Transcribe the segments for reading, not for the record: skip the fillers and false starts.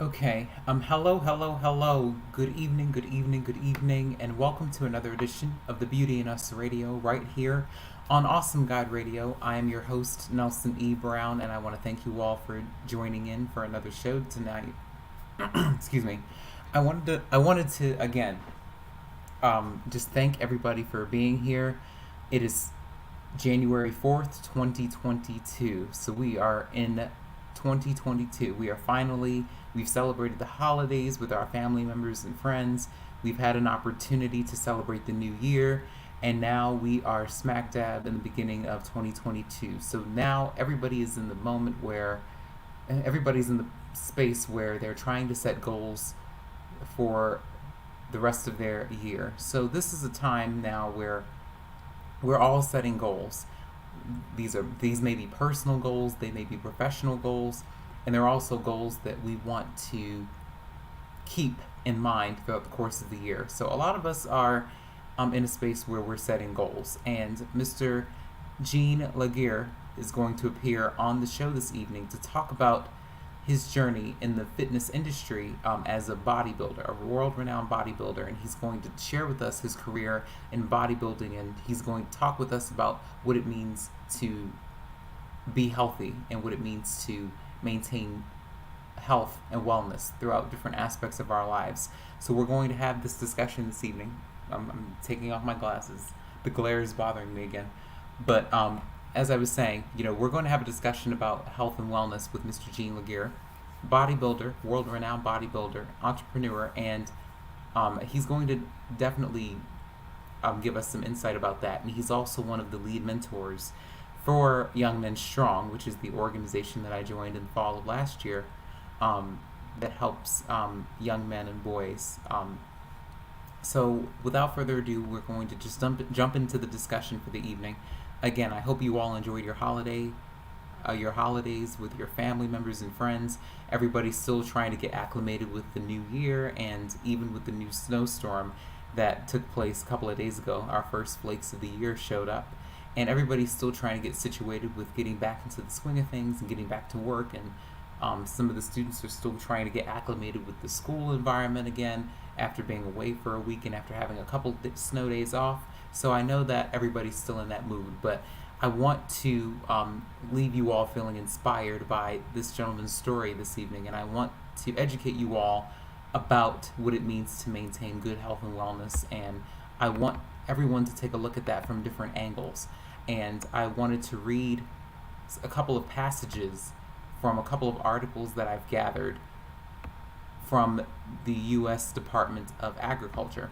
Okay. Hello. Good evening, and welcome to another edition of the Beauty in Us Radio right here on Awesome Guide Radio. I am your host, Nelson E. Brown, and I want to thank you all for joining in for another show tonight. Excuse me. I wanted to again just thank everybody for being here. It is January 4th, 2022. So we are in 2022. We've celebrated the holidays with our family members and friends. We've had an opportunity to celebrate the new year. And now we are smack dab in the beginning of 2022. So now everybody's in the space where they're trying to set goals for the rest of their year. So this is a time now where we're all setting goals. These may be personal goals, they may be professional goals, and they're also goals that we want to keep in mind throughout the course of the year. So a lot of us are in a space where we're setting goals, and Mr. Jean Laguerre is going to appear on the show this evening to talk about his journey in the fitness industry as a bodybuilder, a world-renowned bodybuilder, and he's going to share with us his career in bodybuilding, and he's going to talk with us about what it means to be healthy and what it means to maintain health and wellness throughout different aspects of our lives. So we're going to have this discussion this evening. I'm taking off my glasses. The glare is bothering me again. But as I was saying, we're going to have a discussion about health and wellness with Mr. Jean Laguerre, bodybuilder, world-renowned bodybuilder, entrepreneur, and he's going to definitely give us some insight about that. And he's also one of the lead mentors for Young Men Strong, which is the organization that I joined in the fall of last year that helps young men and boys. So without further ado, we're going to just jump into the discussion for the evening. Again, I hope you all enjoyed your holidays with your family members and friends. Everybody's still trying to get acclimated with the new year, and even with the new snowstorm that took place a couple of days ago. Our first flakes of the year showed up, and everybody's still trying to get situated with getting back into the swing of things and getting back to work. And some of the students are still trying to get acclimated with the school environment again after being away for a week and after having a couple snow days off. So I know that everybody's still in that mood, but I want to leave you all feeling inspired by this gentleman's story this evening, and I want to educate you all about what it means to maintain good health and wellness, and I want everyone to take a look at that from different angles. And I wanted to read a couple of passages from a couple of articles that I've gathered from the U.S. Department of Agriculture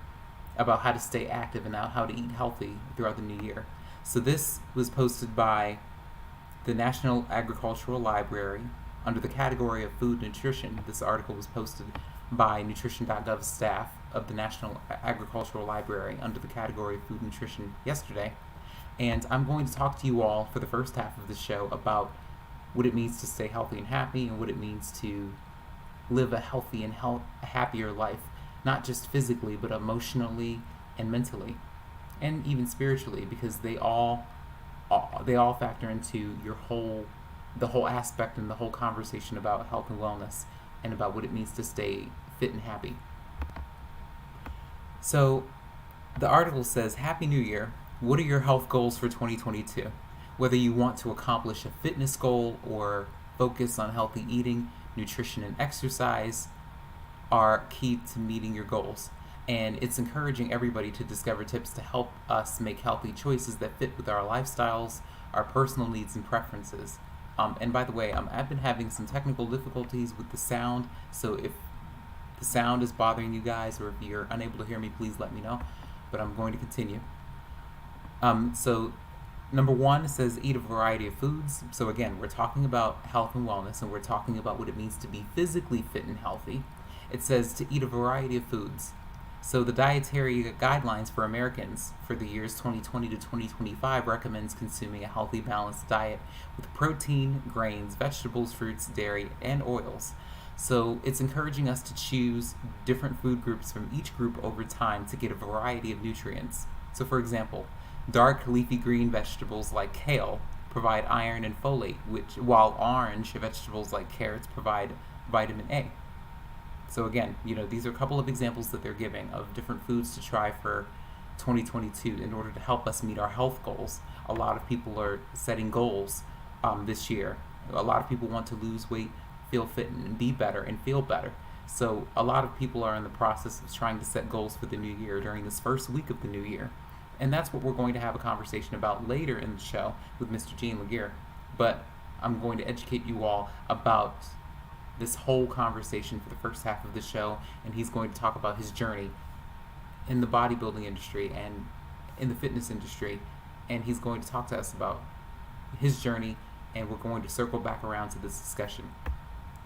about how to stay active and how to eat healthy throughout the new year. So this was posted by the National Agricultural Library under the category of food nutrition. This article was posted by nutrition.gov staff of the National Agricultural Library under the category of food nutrition yesterday. And I'm going to talk to you all for the first half of the show about what it means to stay healthy and happy, and what it means to live a healthy and happier life, not just physically, but emotionally and mentally, and even spiritually, because they all factor into the whole aspect and the whole conversation about health and wellness, and about what it means to stay fit and happy. So the article says, Happy New Year. What are your health goals for 2022? Whether you want to accomplish a fitness goal or focus on healthy eating, nutrition, and exercise are key to meeting your goals. And it's encouraging everybody to discover tips to help us make healthy choices that fit with our lifestyles, our personal needs, and preferences. And by the way, I've been having some technical difficulties with the sound, so if the sound is bothering you guys, or if you're unable to hear me, please let me know. But I'm going to continue. So number one says eat a variety of foods. So again, we're talking about health and wellness, and we're talking about what it means to be physically fit and healthy. It says to eat a variety of foods. So the dietary guidelines for Americans for the years 2020 to 2025 recommends consuming a healthy, balanced diet with protein, grains, vegetables, fruits, dairy, and oils. So it's encouraging us to choose different food groups from each group over time to get a variety of nutrients. So for example, dark leafy green vegetables like kale provide iron and folate, while orange vegetables like carrots provide vitamin A. So again, these are a couple of examples that they're giving of different foods to try for 2022 in order to help us meet our health goals. A lot of people are setting goals this year. A lot of people want to lose weight, feel fit, and be better and feel better. So a lot of people are in the process of trying to set goals for the new year during this first week of the new year. And that's what we're going to have a conversation about later in the show with Mr. Gene Laguerre. But I'm going to educate you all about this whole conversation for the first half of the show, and he's going to talk about his journey in the bodybuilding industry and in the fitness industry, and he's going to talk to us about his journey, and we're going to circle back around to this discussion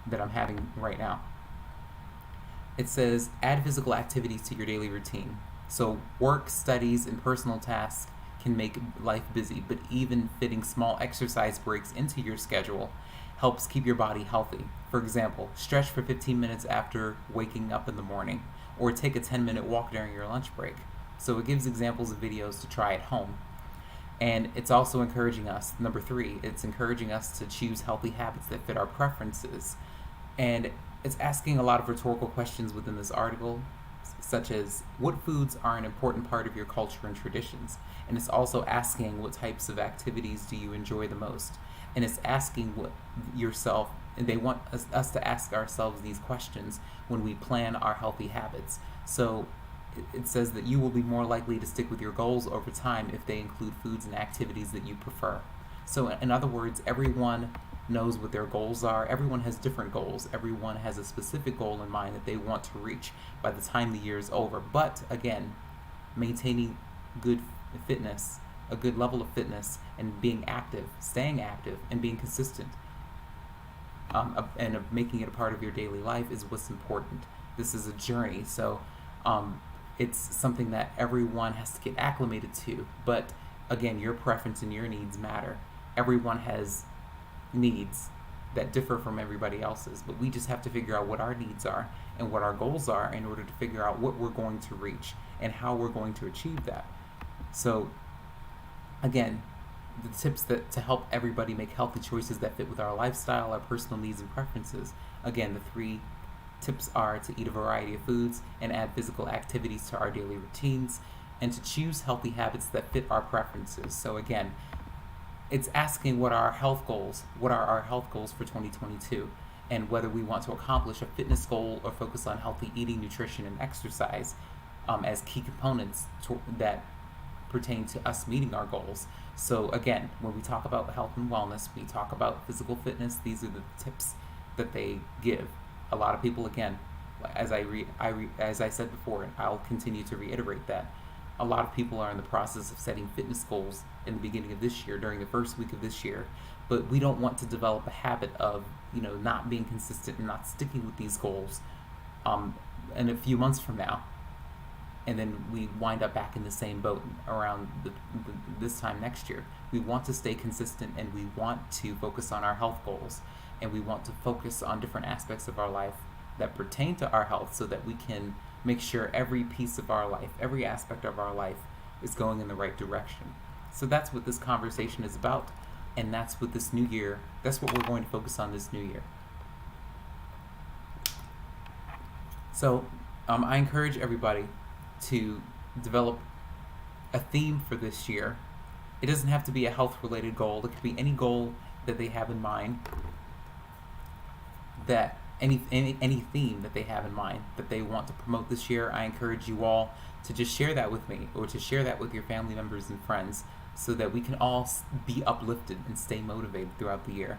that I'm having right now. It says, add physical activities to your daily routine. So work, studies, and personal tasks can make life busy, but even fitting small exercise breaks into your schedule helps keep your body healthy. For example, stretch for 15 minutes after waking up in the morning, or take a 10-minute walk during your lunch break. So it gives examples of videos to try at home. And it's also encouraging us, number 3, it's encouraging us to choose healthy habits that fit our preferences. And it's asking a lot of rhetorical questions within this article, such as, what foods are an important part of your culture and traditions? And it's also asking, what types of activities do you enjoy the most? And it's asking and they want us to ask ourselves these questions when we plan our healthy habits. So it says that you will be more likely to stick with your goals over time if they include foods and activities that you prefer. So in other words, everyone knows what their goals are. Everyone has different goals. Everyone has a specific goal in mind that they want to reach by the time the year is over. But again, maintaining good fitness, a good level of fitness, and being active, staying active, and being consistent, and making it a part of your daily life is what's important. This is a journey, so it's something that everyone has to get acclimated to. But again, your preference and your needs matter. Everyone has needs that differ from everybody else's, but we just have to figure out what our needs are and what our goals are in order to figure out what we're going to reach and how we're going to achieve that. So again, the tips to help everybody make healthy choices that fit with our lifestyle, our personal needs and preferences. Again, the 3 tips are to eat a variety of foods and add physical activities to our daily routines, and to choose healthy habits that fit our preferences. So again, it's asking what are our health goals for 2022, and whether we want to accomplish a fitness goal or focus on healthy eating, nutrition, and exercise as key components that pertain to us meeting our goals. So again, when we talk about health and wellness, we talk about physical fitness. These are the tips that they give. A lot of people, again, as I said before, and I'll continue to reiterate that, a lot of people are in the process of setting fitness goals in the beginning of this year, during the first week of this year, but we don't want to develop a habit of not being consistent and not sticking with these goals in a few months from now, and then we wind up back in the same boat around this time next year. We want to stay consistent, and we want to focus on our health goals, and we want to focus on different aspects of our life that pertain to our health, so that we can make sure every piece of our life, every aspect of our life is going in the right direction. So that's what this conversation is about, and that's what this new year, that's what we're going to focus on this new year. So I encourage everybody to develop a theme for this year. It doesn't have to be a health-related goal. It could be any goal that they have in mind, that any theme that they have in mind that they want to promote this year. I encourage you all to just share that with me, or to share that with your family members and friends, so that we can all be uplifted and stay motivated throughout the year.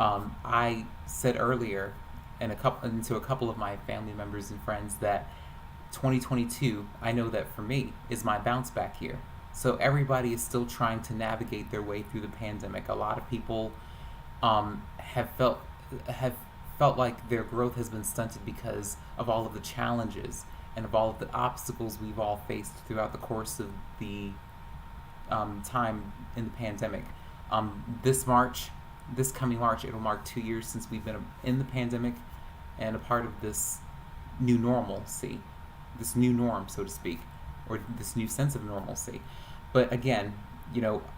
I said earlier to a couple of my family members and friends that 2022, I know that for me, is my bounce back year. So everybody is still trying to navigate their way through the pandemic. A lot of people have felt like their growth has been stunted because of all of the challenges and of all of the obstacles we've all faced throughout the course of the time in the pandemic. This coming March, it'll mark 2 years since we've been in the pandemic and a part of this new normalcy, this new norm, so to speak, or this new sense of normalcy. But again,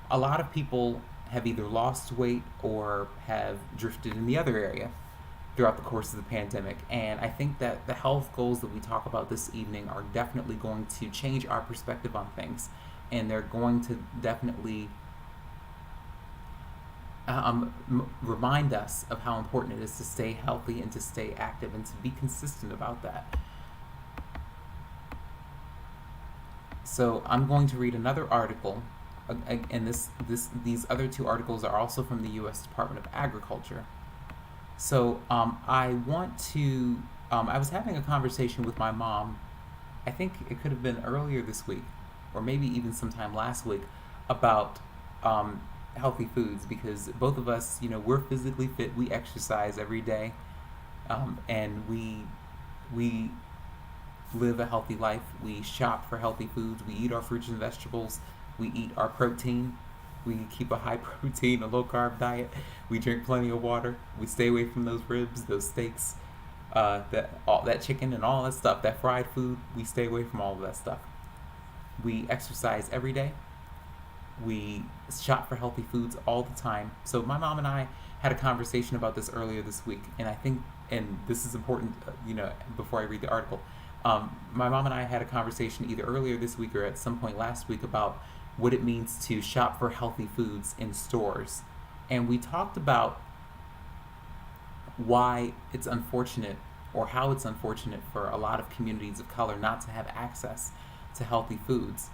a lot of people have either lost weight or have drifted in the other area. throughout the course of the pandemic. And I think that the health goals that we talk about this evening are definitely going to change our perspective on things, and they're going to definitely remind us of how important it is to stay healthy and to stay active and to be consistent about that. So I'm going to read another article, and these other two articles are also from the U.S. Department of Agriculture. So I want to. I was having a conversation with my mom. I think it could have been earlier this week, or maybe even sometime last week, about healthy foods, because both of us, we're physically fit. We exercise every day, and we live a healthy life. We shop for healthy foods. We eat our fruits and vegetables. We eat our protein. We keep a high protein, a low carb diet. We drink plenty of water. We stay away from those ribs, those steaks, that chicken and all that stuff, that fried food. We stay away from all of that stuff. We exercise every day. We shop for healthy foods all the time. So my mom and I had a conversation about this earlier this week, and I think, and this is important, before I read the article. My mom and I had a conversation either earlier this week or at some point last week about what it means to shop for healthy foods in stores. And we talked about why it's unfortunate, or how it's unfortunate for a lot of communities of color not to have access to healthy foods.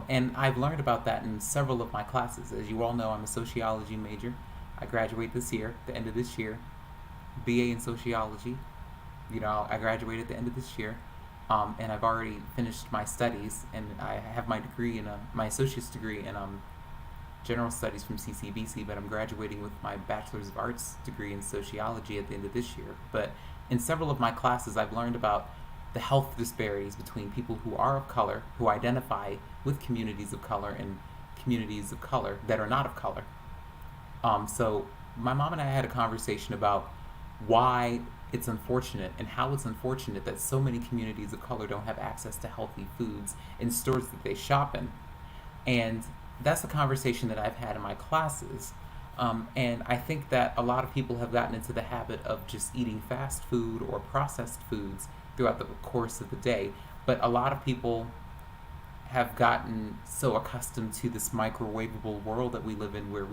And I've learned about that in several of my classes. As you all know, I'm a sociology major. I graduate this year, the end of this year. BA in sociology. I graduate at the end of this year. And I've already finished my studies, and I have my degree my associate's degree in general studies from CCBC, but I'm graduating with my bachelor's of arts degree in sociology at the end of this year. But in several of my classes, I've learned about the health disparities between people who are of color, who identify with communities of color, and communities of color that are not of color. So my mom and I had a conversation about why it's unfortunate and how it's unfortunate that so many communities of color don't have access to healthy foods in stores that they shop in. And that's a conversation that I've had in my classes. And I think that a lot of people have gotten into the habit of just eating fast food or processed foods throughout the course of the day. But a lot of people have gotten so accustomed to this microwavable world that we live in, where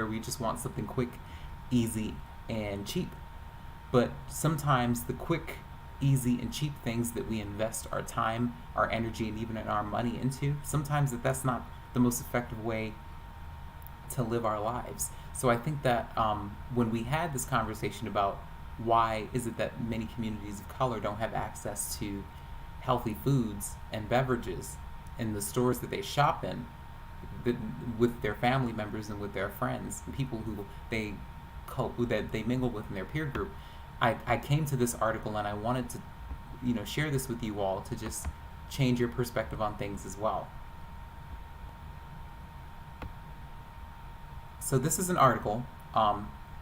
we just want something quick, easy, and cheap. But sometimes the quick, easy, and cheap things that we invest our time, our energy, and even our money into, sometimes that's not the most effective way to live our lives. So I think that when we had this conversation about why is it that many communities of color don't have access to healthy foods and beverages in the stores that they shop in, with their family members and with their friends, people who that they mingle with in their peer group, I came to this article, and I wanted to share this with you all to just change your perspective on things as well. So this is an article.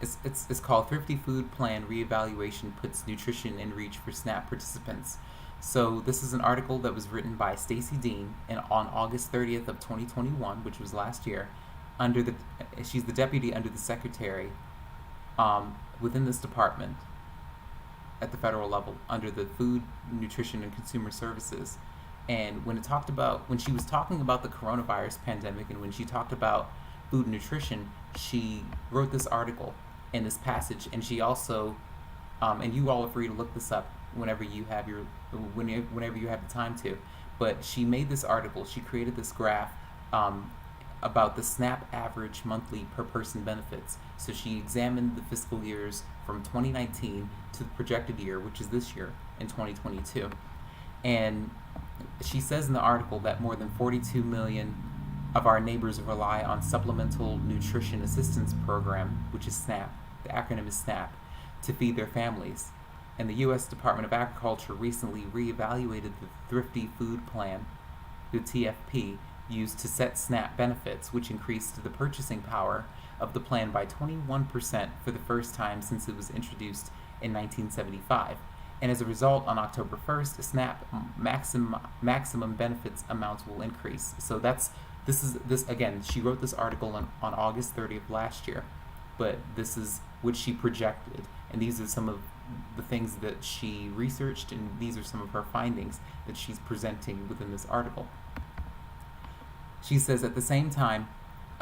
It's called Thrifty Food Plan Reevaluation Puts Nutrition in Reach for SNAP Participants. So this is an article that was written by Stacy Dean on August 30th of 2021, which was last year. She's the deputy under the secretary within this department at the federal level under the Food, Nutrition, and Consumer Services. And when she was talking about the coronavirus pandemic, and when she talked about food and nutrition, she wrote this article in this passage. And she also, and you all are free to look this up whenever you have the time to. But she made this article. She created this graph about the SNAP average monthly per person benefits. So she examined the fiscal years from 2019 to the projected year, which is this year, in 2022. And she says in the article that more than 42 million of our neighbors rely on Supplemental Nutrition Assistance Program, which is SNAP, the acronym is SNAP, to feed their families. And the U.S. Department of Agriculture recently reevaluated the Thrifty Food Plan, the TFP, used to set SNAP benefits, which increased the purchasing power of the plan by 21% for the first time since it was introduced in 1975. And as a result, on October 1st, SNAP maximum benefits amounts will increase. So this again, she wrote this article on August 30th last year, but this is what she projected. And these are some of the things that she researched, and these are some of her findings that she's presenting within this article. She says at the same time,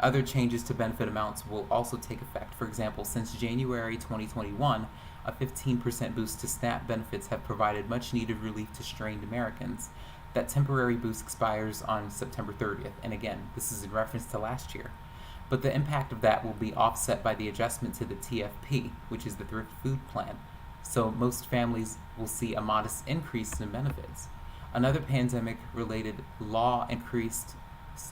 other changes to benefit amounts will also take effect. For example, since January 2021, a 15% boost to SNAP benefits have provided much needed relief to strained Americans. That temporary boost expires on September 30th, and again, this is in reference to last year. But the impact of that will be offset by the adjustment to the TFP, which is the Thrift Food Plan. So most families will see a modest increase in benefits. Another pandemic-related law increased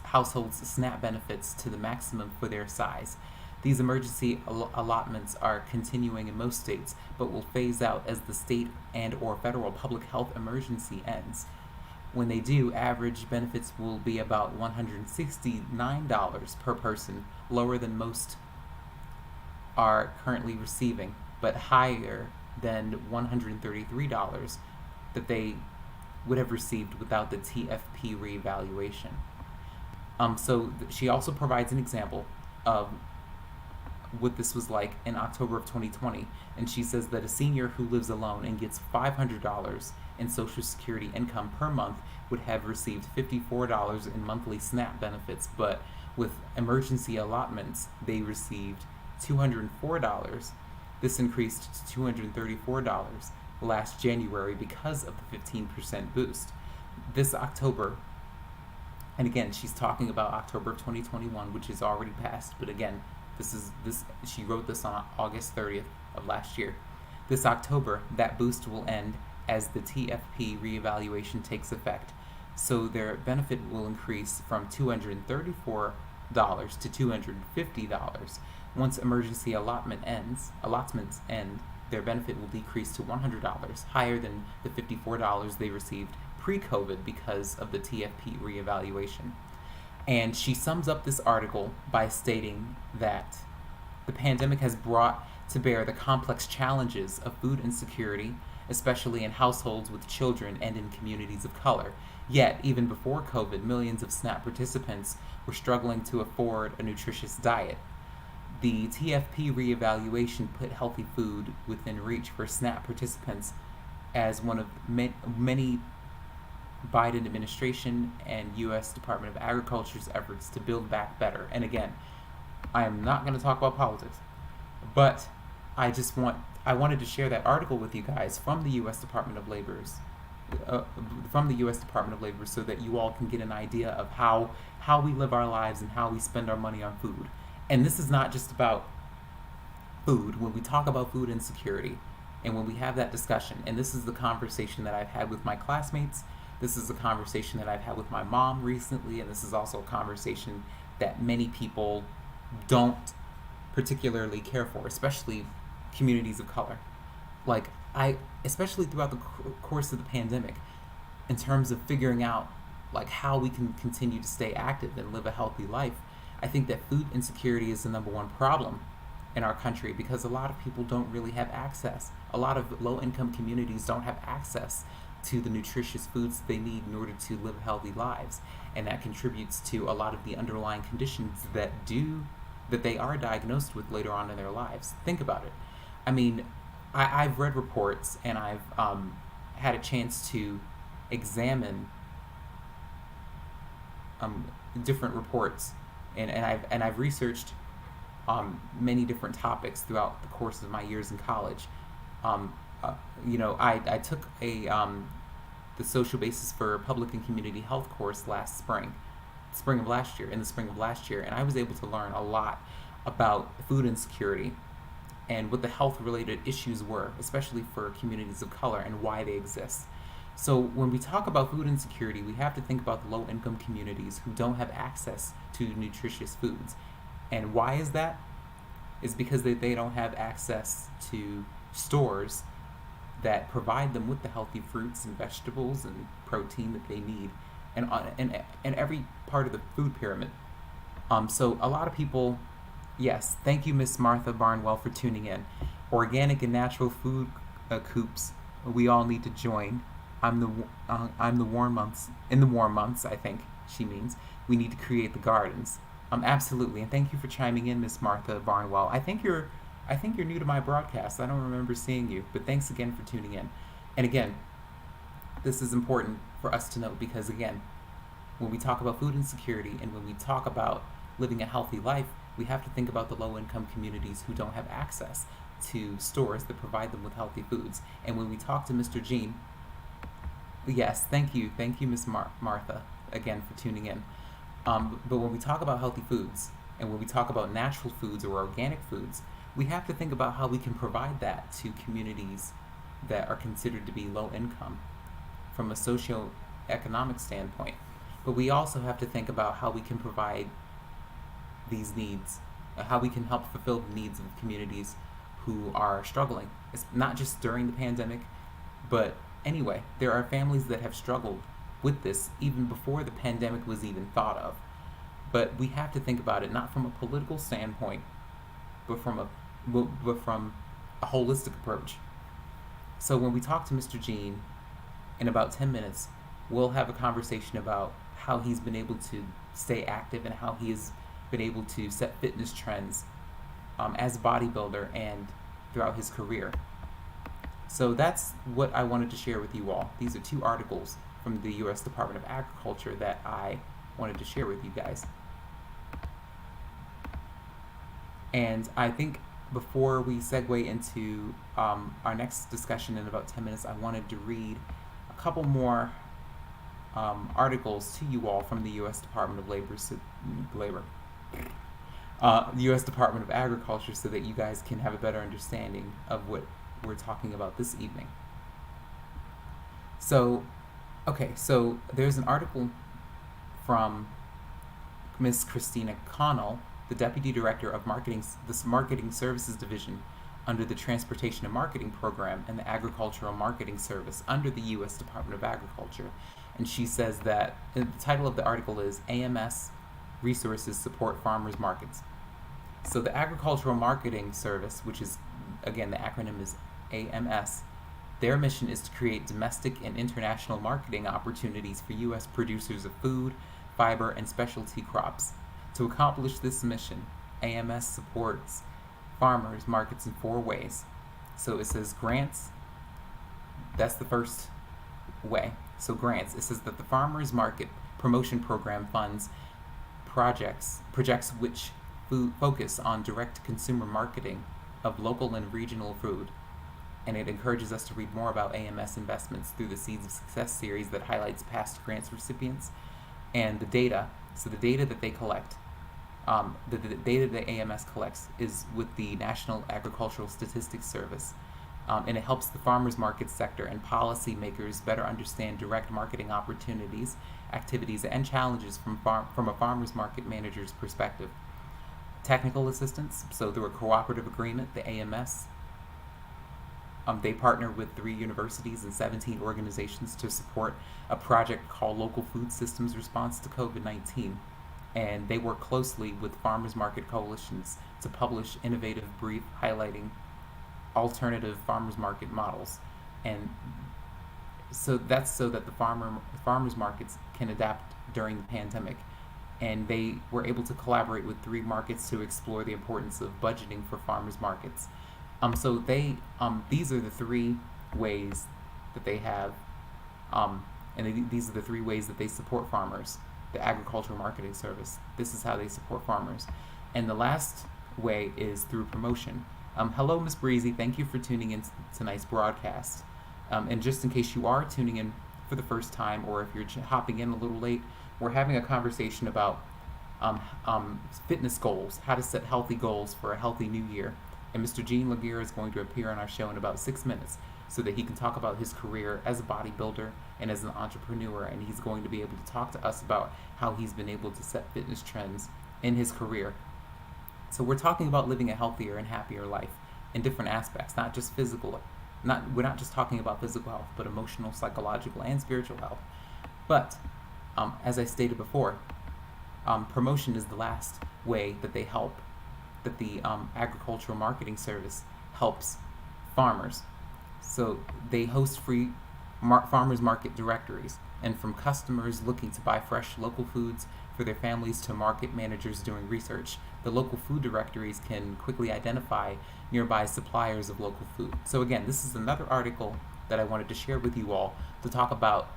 households' SNAP benefits to the maximum for their size. These emergency allotments are continuing in most states, but will phase out as the state and or federal public health emergency ends. When they do, average benefits will be about $169 per person, lower than most are currently receiving, but higher than $133 that they would have received without the TFP reevaluation. She also provides an example of what this was like in October of 2020, and she says that a senior who lives alone and gets $500 in Social Security income per month would have received $54 in monthly SNAP benefits, but with emergency allotments, they received $204. This increased to $234 last January because of the 15% boost. This October, and again, she's talking about October of 2021, which is already passed, but again, she wrote this on August 30th of last year. This October, that boost will end as the TFP reevaluation takes effect. So their benefit will increase from $234 to $250. Once emergency allotments end, their benefit will decrease to $100, higher than the $54 they received pre-COVID because of the TFP reevaluation. And she sums up this article by stating that the pandemic has brought to bear the complex challenges of food insecurity, especially in households with children and in communities of color. Yet, even before COVID, millions of SNAP participants were struggling to afford a nutritious diet. The TFP reevaluation put healthy food within reach for SNAP participants as one of many Biden administration and U.S. Department of Agriculture's efforts to build back better. And again, I am not going to talk about politics, but I wanted to share that article with you guys from the U.S. Department of Labor's so that you all can get an idea of how we live our lives and how we spend our money on food. And this is not just about food. When we talk about food insecurity and when we have that discussion, and this is the conversation that I've had with my classmates, this is a conversation that I've had with my mom recently, and this is also a conversation that many people don't particularly care for, especially communities of color. Especially throughout the course of the pandemic, in terms of figuring out how we can continue to stay active and live a healthy life, I think that food insecurity is the number one problem in our country because a lot of people don't really have access. A lot of low-income communities don't have access to the nutritious foods they need in order to live healthy lives, and that contributes to a lot of the underlying conditions that they are diagnosed with later on in their lives. Think about it. I mean, I've read reports and I've had a chance to examine different reports, and I've researched many different topics throughout the course of my years in college. I took the social basis for public and community health course in the spring of last year, and I was able to learn a lot about food insecurity and what the health-related issues were, especially for communities of color, and why they exist. So when we talk about food insecurity, we have to think about the low-income communities who don't have access to nutritious foods. And why is that? It's because they don't have access to stores that provide them with the healthy fruits and vegetables and protein that they need, and every part of the food pyramid. So a lot of people, yes, thank you, Miss Martha Barnwell, for tuning in. Organic and natural food coops, we all need to join. I'm the warm months. In the warm months, I think she means we need to create the gardens. Absolutely, and thank you for chiming in, Miss Martha Barnwell. I think you're I think you're new to my broadcast. I don't remember seeing you, but thanks again for tuning in. And again, this is important for us to know because, again, when we talk about food insecurity and when we talk about living a healthy life, we have to think about the low-income communities who don't have access to stores that provide them with healthy foods. And when we talk to Mr. Gene, yes, thank you, Miss Martha, again for tuning in. But when we talk about healthy foods and when we talk about natural foods or organic foods, we have to think about how we can provide that to communities that are considered to be low income from a socio-economic standpoint. But we also have to think about how we can provide these needs, how we can help fulfill the needs of communities who are struggling. It's not just during the pandemic, but anyway, there are families that have struggled with this even before the pandemic was even thought of. But we have to think about it not from a political standpoint, but from a holistic approach. So when we talk to Mr. Gene in about 10 minutes, we'll have a conversation about how he's been able to stay active and how he has been able to set fitness trends as a bodybuilder and throughout his career. So that's what I wanted to share with you all. These are 2 articles from the U.S. Department of Agriculture that I wanted to share with you guys. And I think before we segue into our next discussion in about 10 minutes, I wanted to read a couple more articles to you all from the U.S. Department of the U.S. Department of Agriculture so that you guys can have a better understanding of what we're talking about this evening. So there's an article from Ms. Christina Connell, the Deputy Director of the Marketing Services Division under the Transportation and Marketing Program and the Agricultural Marketing Service under the U.S. Department of Agriculture. And she says that the title of the article is AMS Resources Support Farmers Markets. So the Agricultural Marketing Service, which is, again, the acronym is AMS, their mission is to create domestic and international marketing opportunities for U.S. producers of food, fiber, and specialty crops. To accomplish this mission, AMS supports farmers markets in 4 ways. So it says grants, that's the first way. So grants, it says that the Farmers Market Promotion Program funds projects which focus on direct consumer marketing of local and regional food. And it encourages us to read more about AMS investments through the Seeds of Success series that highlights past grants recipients and the data. So the data that they collect, the data that AMS collects is with the National Agricultural Statistics Service. And it helps the farmers market sector and policymakers better understand direct marketing opportunities, activities, and challenges from a farmers market manager's perspective. Technical assistance, so through a cooperative agreement, the AMS, they partner with 3 universities and 17 organizations to support a project called Local Food Systems Response to COVID-19. And they work closely with farmers market coalitions to publish innovative brief highlighting alternative farmers market models. And so that's so that the farmers markets can adapt during the pandemic. And they were able to collaborate with 3 markets to explore the importance of budgeting for farmers markets. So these are the 3 ways that they have, these are the 3 ways that they support farmers. The Agricultural Marketing Service, this is how they support farmers. And the last way is through promotion. Hello, Miss Breezy, thank you for tuning in to tonight's broadcast. And just in case you are tuning in for the first time, or if you're hopping in a little late, we're having a conversation about fitness goals, how to set healthy goals for a healthy new year. And Mr. Gene Laguerre is going to appear on our show in about 6 minutes so that he can talk about his career as a bodybuilder and as an entrepreneur, and he's going to be able to talk to us about how he's been able to set fitness trends in his career. So we're talking about living a healthier and happier life in different aspects, not just physical. We're not just talking about physical health, but emotional, psychological, and spiritual health. But as I stated before, promotion is the last way that they help, that the Agricultural Marketing Service helps farmers. So they host free farmers market directories, and from customers looking to buy fresh local foods for their families to market managers doing research. The local food directories can quickly identify nearby suppliers of local food. So again, this is another article that I wanted to share with you all to talk about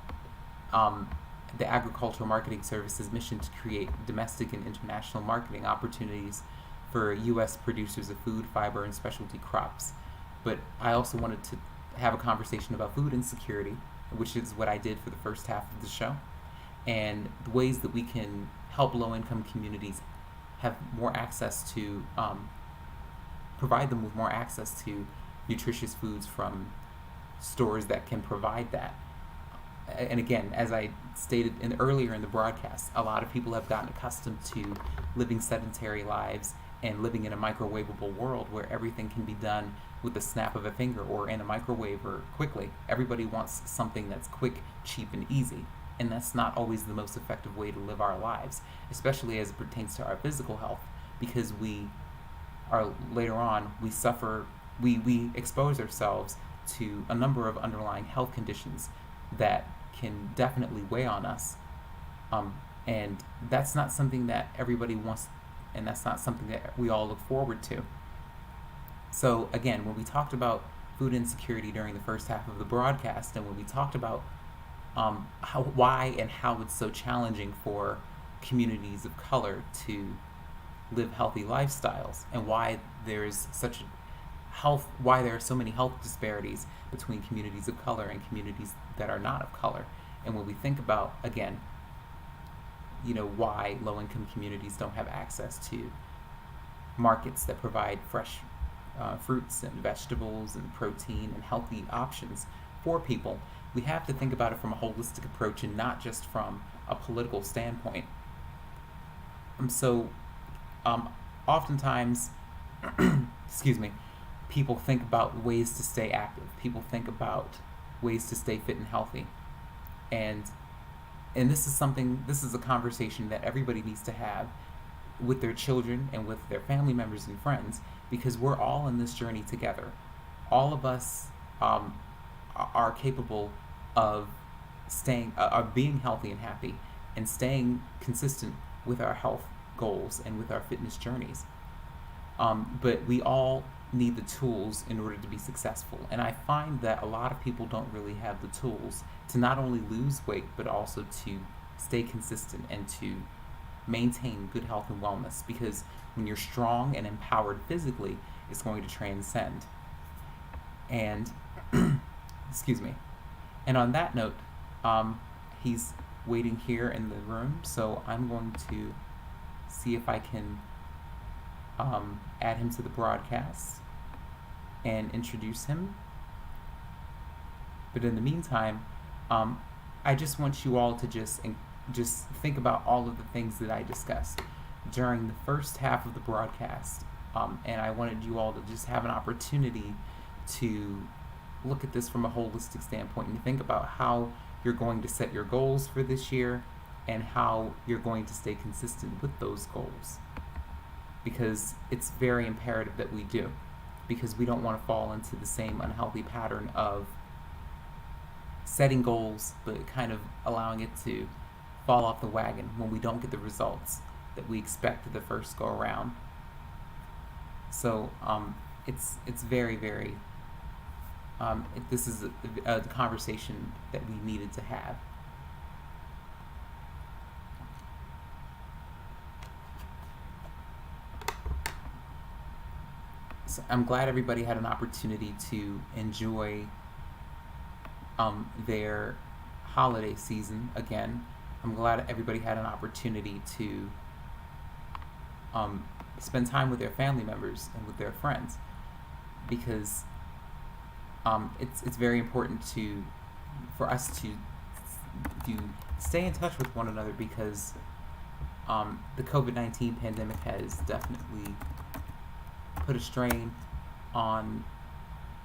the Agricultural Marketing Service's mission to create domestic and international marketing opportunities for U.S. producers of food, fiber, and specialty crops. But I also wanted to have a conversation about food insecurity, which is what I did for the first half of the show, and the ways that we can help low-income communities have more access to, provide them with more access to nutritious foods from stores that can provide that. And again, as I stated earlier in the broadcast, a lot of people have gotten accustomed to living sedentary lives and living in a microwavable world where everything can be done with the snap of a finger or in a microwave or quickly. Everybody wants something that's quick, cheap, and easy. And that's not always the most effective way to live our lives, especially as it pertains to our physical health, because we are later on, we suffer, we expose ourselves to a number of underlying health conditions that can definitely weigh on us. And that's not something that everybody wants, and that's not something that we all look forward to. So again, when we talked about food insecurity during the first half of the broadcast, and when we talked about why and how it's so challenging for communities of color to live healthy lifestyles, and why there's such why there are so many health disparities between communities of color and communities that are not of color. And when we think about, again, why low-income communities don't have access to markets that provide fresh fruits and vegetables and protein and healthy options for people, we have to think about it from a holistic approach and not just from a political standpoint. Oftentimes, excuse me, people think about ways to stay active. People think about ways to stay fit and healthy. And this is a conversation that everybody needs to have with their children and with their family members and friends, because we're all in this journey together. All of us are capable of being healthy and happy and staying consistent with our health goals and with our fitness journeys. But we all need the tools in order to be successful. And I find that a lot of people don't really have the tools to not only lose weight, but also to stay consistent and to maintain good health and wellness, because when you're strong and empowered physically, it's going to transcend. And excuse me. And on that note, he's waiting here in the room, so I'm going to see if I can add him to the broadcast and introduce him. But in the meantime, I just want you all to just think about all of the things that I discussed during the first half of the broadcast. And I wanted you all to just have an opportunity to look at this from a holistic standpoint and think about how you're going to set your goals for this year and how you're going to stay consistent with those goals. Because it's very imperative that we do, because we don't want to fall into the same unhealthy pattern of setting goals but kind of allowing it to fall off the wagon when we don't get the results that we expect the first go around. So it's very, very this is a conversation that we needed to have. So I'm glad everybody had an opportunity to enjoy their holiday season again. I'm glad everybody had an opportunity to spend time with their family members and with their friends, because it's very important for us to stay in touch with one another, because the COVID-19 pandemic has definitely put a strain on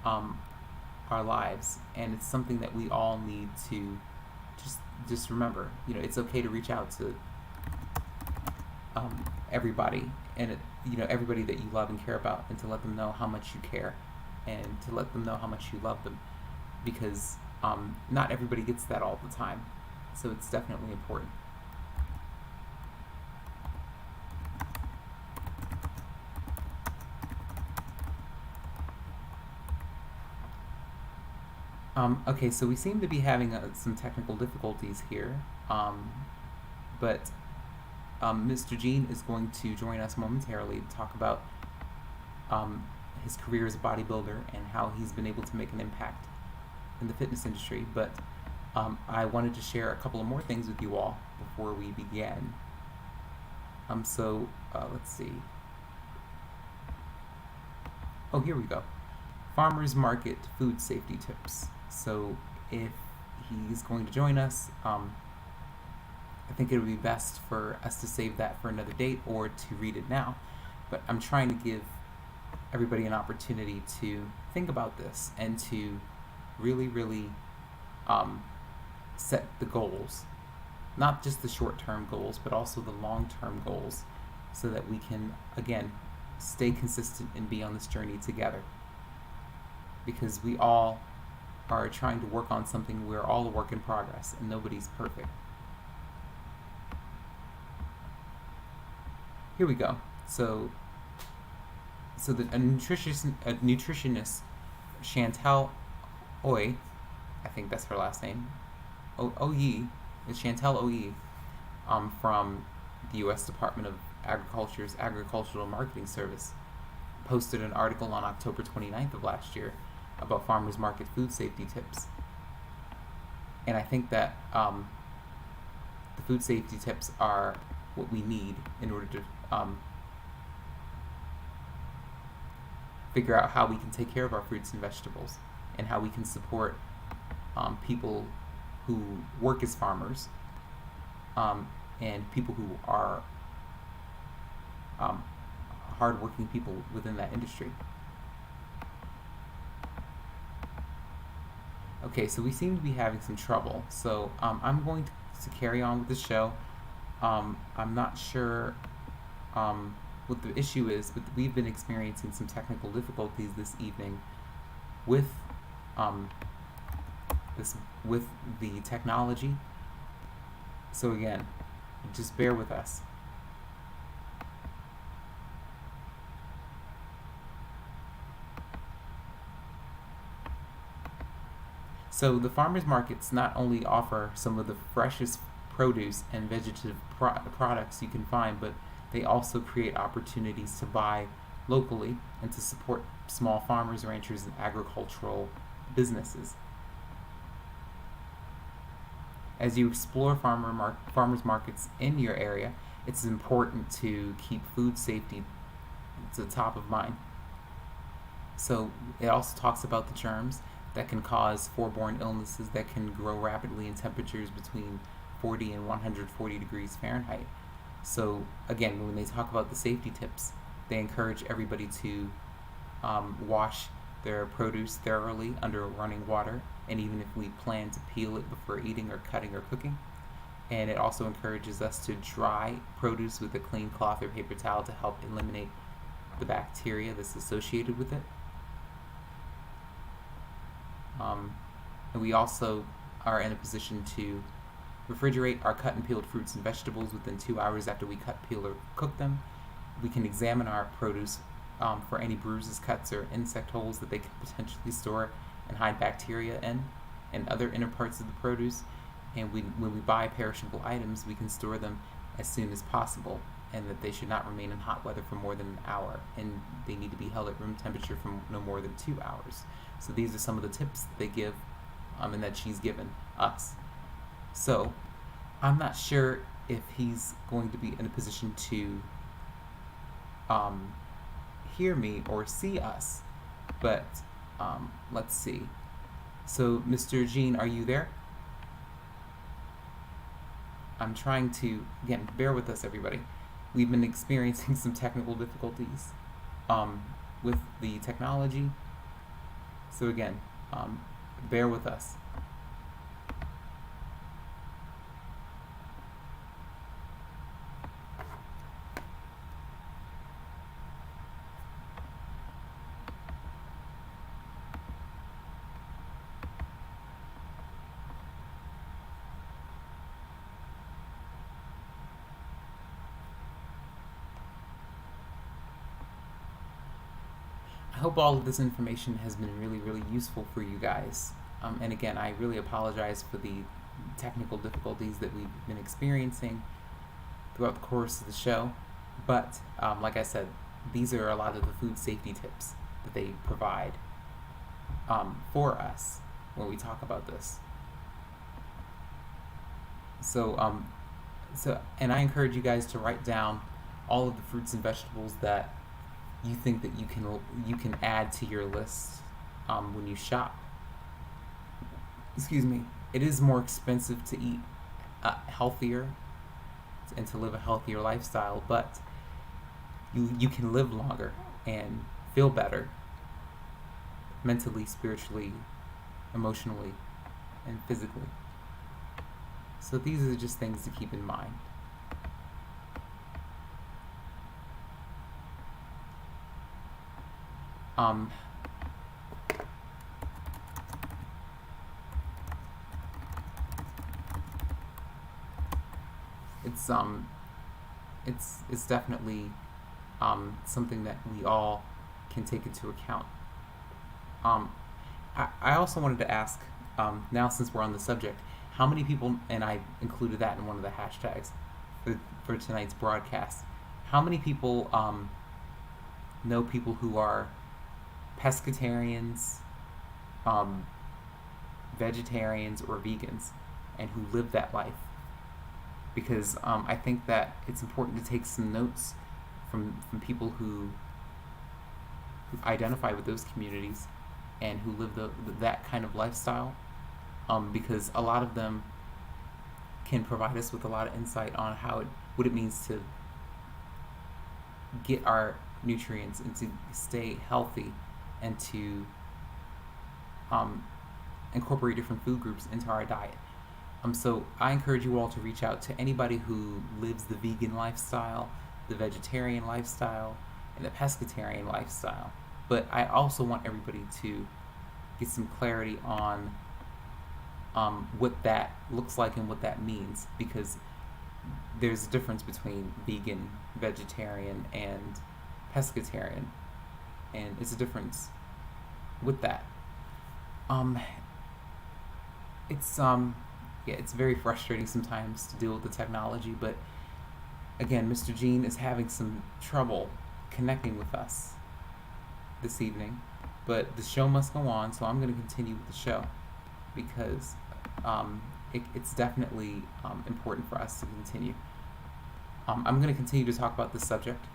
our lives, and it's something that we all need to just remember. It's okay to reach out to everybody, and everybody that you love and care about, and to let them know how much you care, and to let them know how much you love them, because not everybody gets that all the time. So it's definitely important. Okay, so we seem to be having some technical difficulties here, but Mr. Gene is going to join us momentarily to talk about his career as a bodybuilder and how he's been able to make an impact in the fitness industry. But I wanted to share a couple of more things with you all before we begin. Let's see. Oh, here we go. Farmers Market food safety tips. So if he's going to join us, I think it would be best for us to save that for another date or to read it now. But I'm trying to give everybody an opportunity to think about this and to really, really set the goals. Not just the short-term goals, but also the long-term goals, so that we can, again, stay consistent and be on this journey together. Because we all are trying to work on something. We're all a work in progress, and nobody's perfect. Here we go. So a nutritionist, Chantal Oye, I think that's her last name, Oye, is Chantal Oye, from the U.S. Department of Agriculture's Agricultural Marketing Service, posted an article on October 29th of last year about farmers market food safety tips. And I think that the food safety tips are what we need in order to figure out how we can take care of our fruits and vegetables and how we can support people who work as farmers and people who are hardworking people within that industry. Okay, so we seem to be having some trouble. So I'm going to carry on with the show. I'm not sure what the issue is, but we've been experiencing some technical difficulties this evening with with the technology. So again, just bear with us. So the farmers markets not only offer some of the freshest produce and vegetative products you can find, but they also create opportunities to buy locally and to support small farmers, ranchers, and agricultural businesses. As you explore farmers markets in your area, it's important to keep food safety to the top of mind. So it also talks about the germs that can cause foodborne illnesses that can grow rapidly in temperatures between 40 and 140 degrees Fahrenheit. So again, when they talk about the safety tips, they encourage everybody to wash their produce thoroughly under running water, and even if we plan to peel it before eating or cutting or cooking. And it also encourages us to dry produce with a clean cloth or paper towel to help eliminate the bacteria that's associated with it. And we also are in a position to refrigerate our cut and peeled fruits and vegetables within 2 hours after we cut, peel, or cook them. We can examine our produce for any bruises, cuts, or insect holes that they could potentially store and hide bacteria in and other inner parts of the produce. And when we buy perishable items, we can store them as soon as possible, and that they should not remain in hot weather for more than an hour, and they need to be held at room temperature for no more than 2 hours. So these are some of the tips that they give and that she's given us. So I'm not sure if he's going to be in a position to hear me or see us, but let's see. So Mr. Gene, are you there? I'm trying to, again, bear with us, everybody. We've been experiencing some technical difficulties with the technology. So again, bear with us. I hope all of this information has been really, really useful for you guys. And again, I really apologize for the technical difficulties that we've been experiencing throughout the course of the show. But like I said, these are a lot of the food safety tips that they provide for us when we talk about this. So, and I encourage you guys to write down all of the fruits and vegetables that you think that you can add to your list when you shop. Excuse me. It is more expensive to eat healthier and to live a healthier lifestyle, but you can live longer and feel better mentally, spiritually, emotionally, and physically. So these are just things to keep in mind. It's definitely something that we all can take into account. I also wanted to ask, now since we're on the subject, how many people, and I included that in one of the hashtags for tonight's broadcast, how many people know people who are pescatarians, vegetarians, or vegans, and who live that life? Because I think that it's important to take some notes from people who identify with those communities and who live that kind of lifestyle, because a lot of them can provide us with a lot of insight on what it means to get our nutrients and to stay healthy and to incorporate different food groups into our diet. So I encourage you all to reach out to anybody who lives the vegan lifestyle, the vegetarian lifestyle, and the pescatarian lifestyle. But I also want everybody to get some clarity on what that looks like and what that means, because there's a difference between vegan, vegetarian, and pescatarian, and it's a difference with that. It's very frustrating sometimes to deal with the technology, but again, Mr. Gene is having some trouble connecting with us this evening, but the show must go on, so I'm going to continue with the show because it's definitely important for us to continue. I'm going to continue to talk about this subject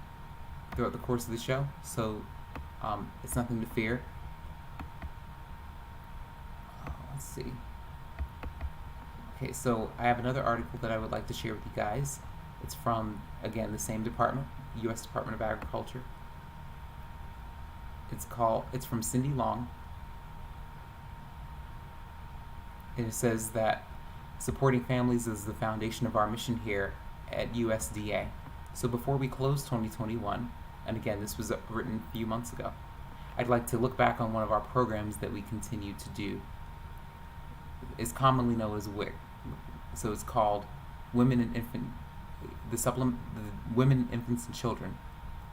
throughout the course of the show, so it's nothing to fear. Let's see. Okay, so I have another article that I would like to share with you guys. It's from, again, the same department, U.S. Department of Agriculture. It's from Cindy Long. And it says that supporting families is the foundation of our mission here at USDA. So before we close 2021, and again, this was written a few months ago, I'd like to look back on one of our programs that we continue to do. It's commonly known as WIC. So it's called Women and Women, Infants, and Children.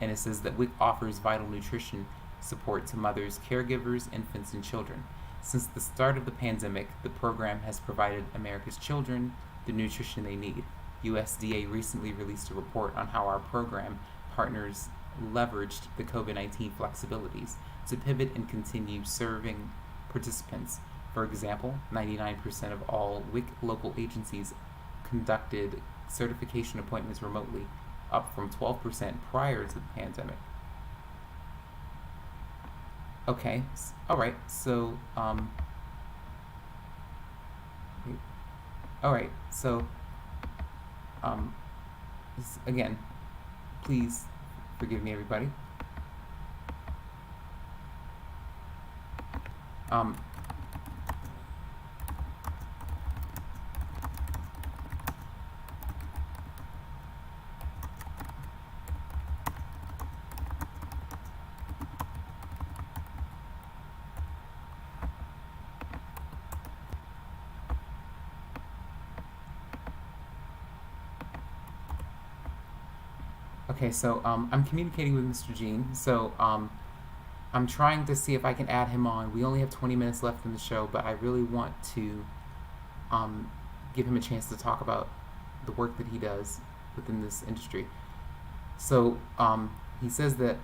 And it says that WIC offers vital nutrition support to mothers, caregivers, infants, and children. Since the start of the pandemic, the program has provided America's children the nutrition they need. USDA recently released a report on how our program partners leveraged the COVID-19 flexibilities to pivot and continue serving participants. For example, 99% of all WIC local agencies conducted certification appointments remotely, up from 12% prior to the pandemic. Okay, alright, so, again, please forgive me, everybody. Okay, so I'm communicating with Mr. Gene. So I'm trying to see if I can add him on. We only have 20 minutes left in the show, but I really want to um, give him a chance to talk about the work that he does within this industry. So he says that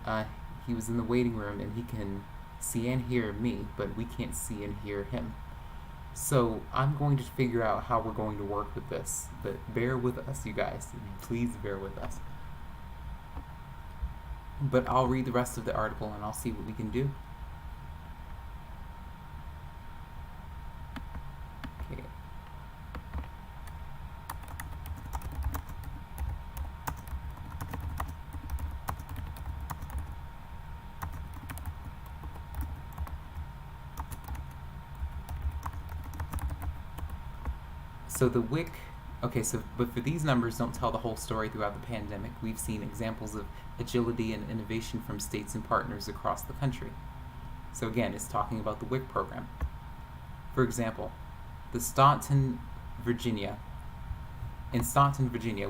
he was in the waiting room and he can see and hear me, but we can't see and hear him. So I'm going to figure out how we're going to work with this. But bear with us, you guys. Please bear with us. But I'll read the rest of the article and I'll see what we can do. Okay. So the WIC, but for these numbers don't tell the whole story throughout the pandemic. We've seen examples of agility and innovation from states and partners across the country. So again, it's talking about the WIC program. For example, in Staunton, Virginia, a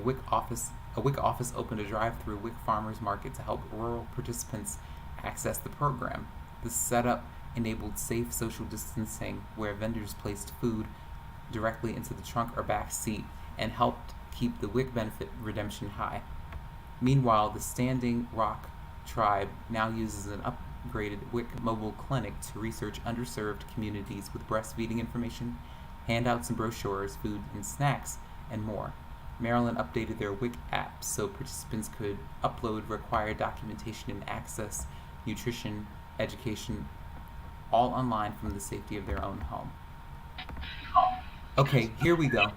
WIC office opened a drive-through WIC farmers market to help rural participants access the program. The setup enabled safe social distancing where vendors placed food directly into the trunk or back seat and helped keep the WIC benefit redemption high. Meanwhile, the Standing Rock tribe now uses an upgraded WIC mobile clinic to research underserved communities with breastfeeding information, handouts and brochures, food and snacks, and more. Maryland updated their WIC app so participants could upload required documentation and access nutrition, education, all online from the safety of their own home. Okay, here we go.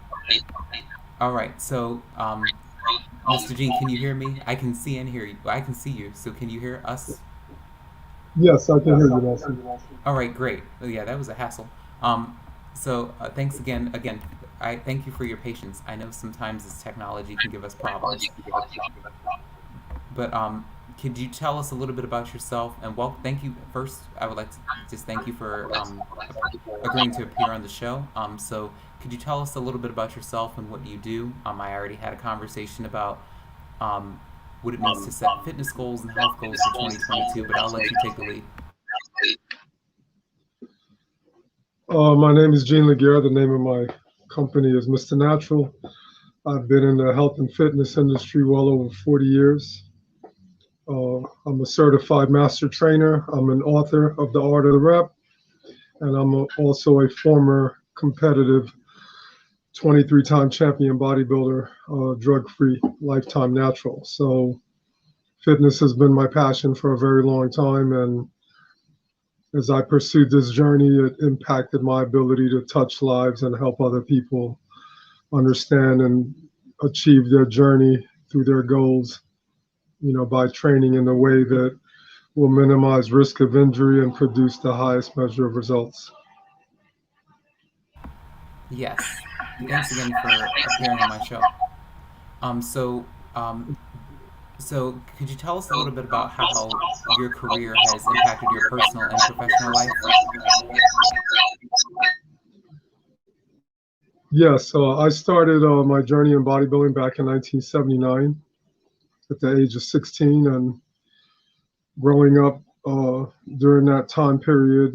All right, so Mr. Gene, can you hear me? I can see and hear you. I can see you. So can you hear us? Yes, I can hear you, Nelson. All right, great. Oh, yeah, that was a hassle. Thanks again. Again, I thank you for your patience. I know sometimes this technology can give us problems, but could you tell us a little bit about yourself? And well, thank you. First, I would like to just thank you for agreeing to appear on the show. So could you tell us a little bit about yourself and what you do? I already had a conversation about what it means to set fitness goals and health goals for 2022, but I'll let you take the lead. My name is Gene Laguerre. The name of my company is Mr. Natural. I've been in the health and fitness industry well over 40 years. I'm a certified master trainer. I'm an author of The Art of the Rep, and I'm also a former competitive 23-time champion bodybuilder, drug-free, lifetime natural. So fitness has been my passion for a very long time, and as I pursued this journey, it impacted my ability to touch lives and help other people understand and achieve their journey through their goals, by training in a way that will minimize risk of injury and produce the highest measure of results. Yes. Thanks again for appearing on my show. Um, so, um, so could you tell us a little bit about how your career has impacted your personal and professional life? Yes, I started my journey in bodybuilding back in 1979 at the age of 16, and growing up during that time period,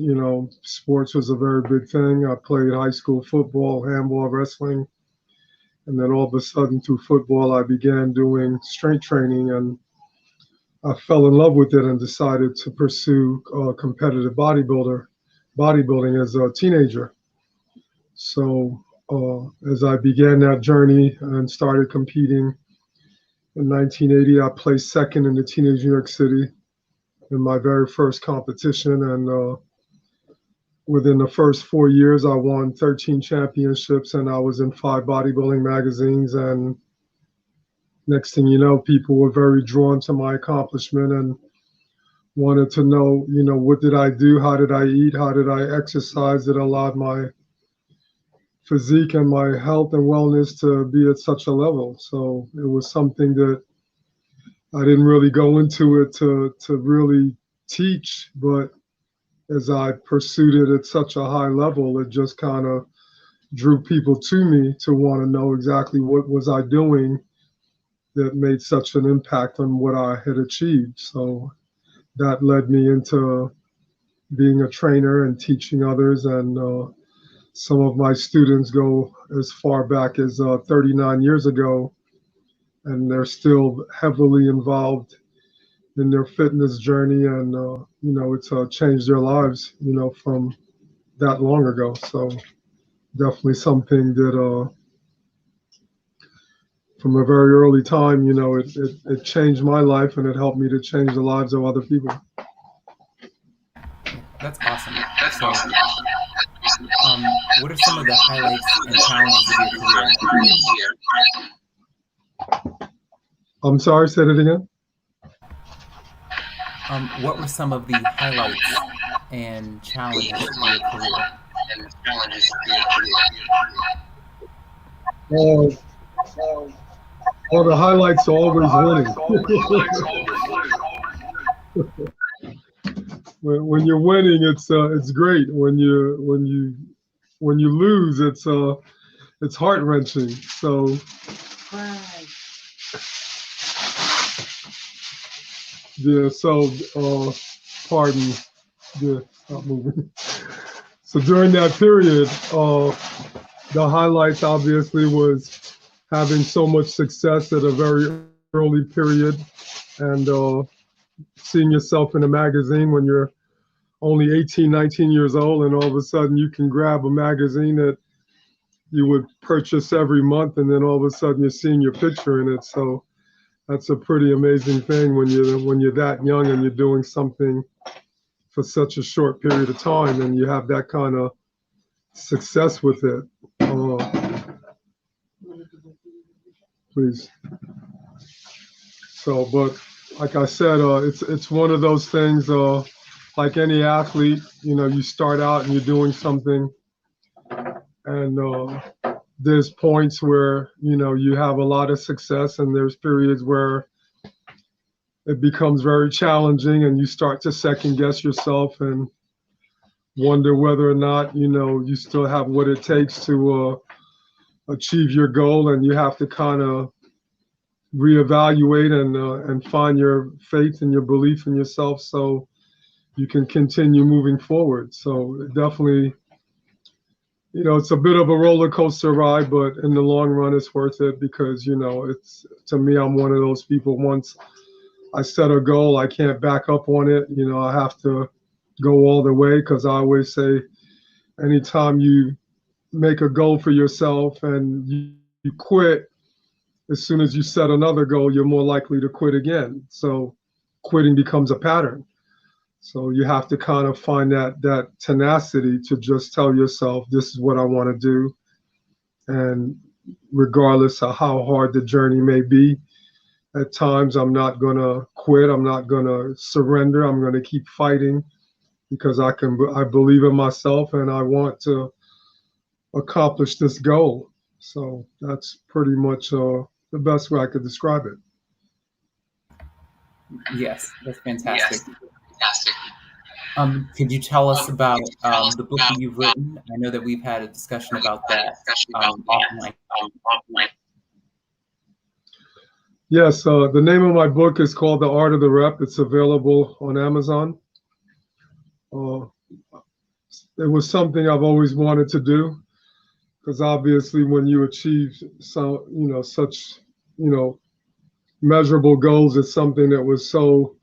sports was a very big thing. I played high school football, handball, wrestling, and then all of a sudden through football, I began doing strength training, and I fell in love with it and decided to pursue competitive bodybuilding as a teenager. So as I began that journey and started competing in 1980, I placed second in the Teenage New York City in my very first competition. And within the first 4 years, I won 13 championships and I was in 5 bodybuilding magazines. And next thing you know, people were very drawn to my accomplishment and wanted to know, what did I do? How did I eat? How did I exercise that allowed my physique and my health and wellness to be at such a level? So it was something that I didn't really go into it to really teach, but as I pursued it at such a high level, it just kind of drew people to me to want to know exactly what was I doing that made such an impact on what I had achieved. So that led me into being a trainer and teaching others. And some of my students go as far back as 39 years ago, and they're still heavily involved in their fitness journey. And, it's changed their lives, from that long ago. So definitely something that from a very early time, it changed my life and it helped me to change the lives of other people. That's awesome. So, what are some of the highlights and challenges of your career? I'm sorry, say it again. What were some of the highlights and challenges of your career? Uh, well, the highlights are always winning. When you're winning, it's great. When you lose, it's heart wrenching. So yeah. So pardon. Yeah. Stop moving. So during that period, the highlights obviously was having so much success at a very early period, and seeing yourself in a magazine when you're only 18, 19 years old, and all of a sudden you can grab a magazine that you would purchase every month, and then all of a sudden you're seeing your picture in it. So that's a pretty amazing thing when you're that young and you're doing something for such a short period of time, and you have that kind of success with it. Please. So, but like I said, it's one of those things. Like any athlete, you start out and you're doing something, and there's points where you have a lot of success, and there's periods where it becomes very challenging, and you start to second guess yourself and wonder whether or not you still have what it takes to achieve your goal, and you have to kind of reevaluate and find your faith and your belief in yourself so you can continue moving forward. So definitely, it's a bit of a roller coaster ride, but in the long run, it's worth it because, it's, to me, I'm one of those people. Once I set a goal, I can't back up on it. I have to go all the way, because I always say anytime you make a goal for yourself and you quit, as soon as you set another goal, you're more likely to quit again. So quitting becomes a pattern. So you have to kind of find that tenacity to just tell yourself, this is what I want to do. And regardless of how hard the journey may be, at times I'm not going to quit. I'm not going to surrender. I'm going to keep fighting because I believe in myself and I want to accomplish this goal. So that's pretty much the best way I could describe it. Yes, that's fantastic. Could you tell us about the book that you've written? I know that we've had a discussion about that offline. Yes, the name of my book is called The Art of the Rep. It's available on Amazon. It was something I've always wanted to do, because obviously when you achieve such measurable goals, it's something that was so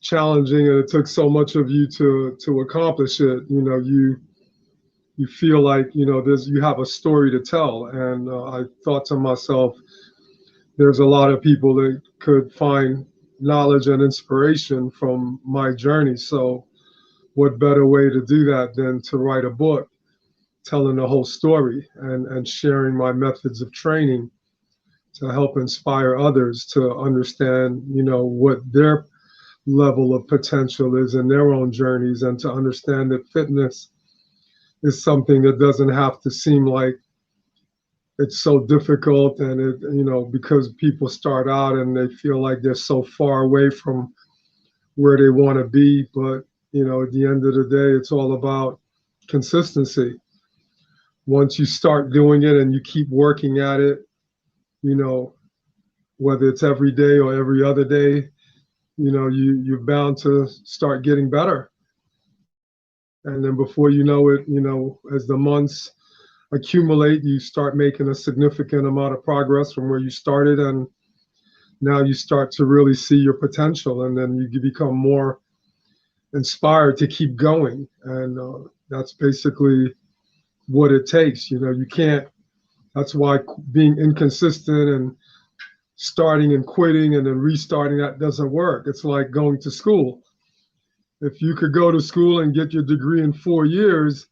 challenging and it took so much of you to accomplish it. You feel like you have a story to tell, and I thought to myself, there's a lot of people that could find knowledge and inspiration from my journey. So what better way to do that than to write a book telling the whole story and sharing my methods of training to help inspire others to understand, what their level of potential is in their own journeys, and to understand that fitness is something that doesn't have to seem like it's so difficult, and because people start out and they feel like they're so far away from where they want to be. But at the end of the day, it's all about consistency. Once you start doing it and you keep working at it, whether it's every day or every other day, you're bound to start getting better. And then before you know it, as the months accumulate, you start making a significant amount of progress from where you started. And now you start to really see your potential. And then you become more inspired to keep going. And that's basically what it takes. You can't, that's why being inconsistent and starting and quitting and then restarting, that doesn't work. It's like going to school. If you could go to school and get your degree in 4 years,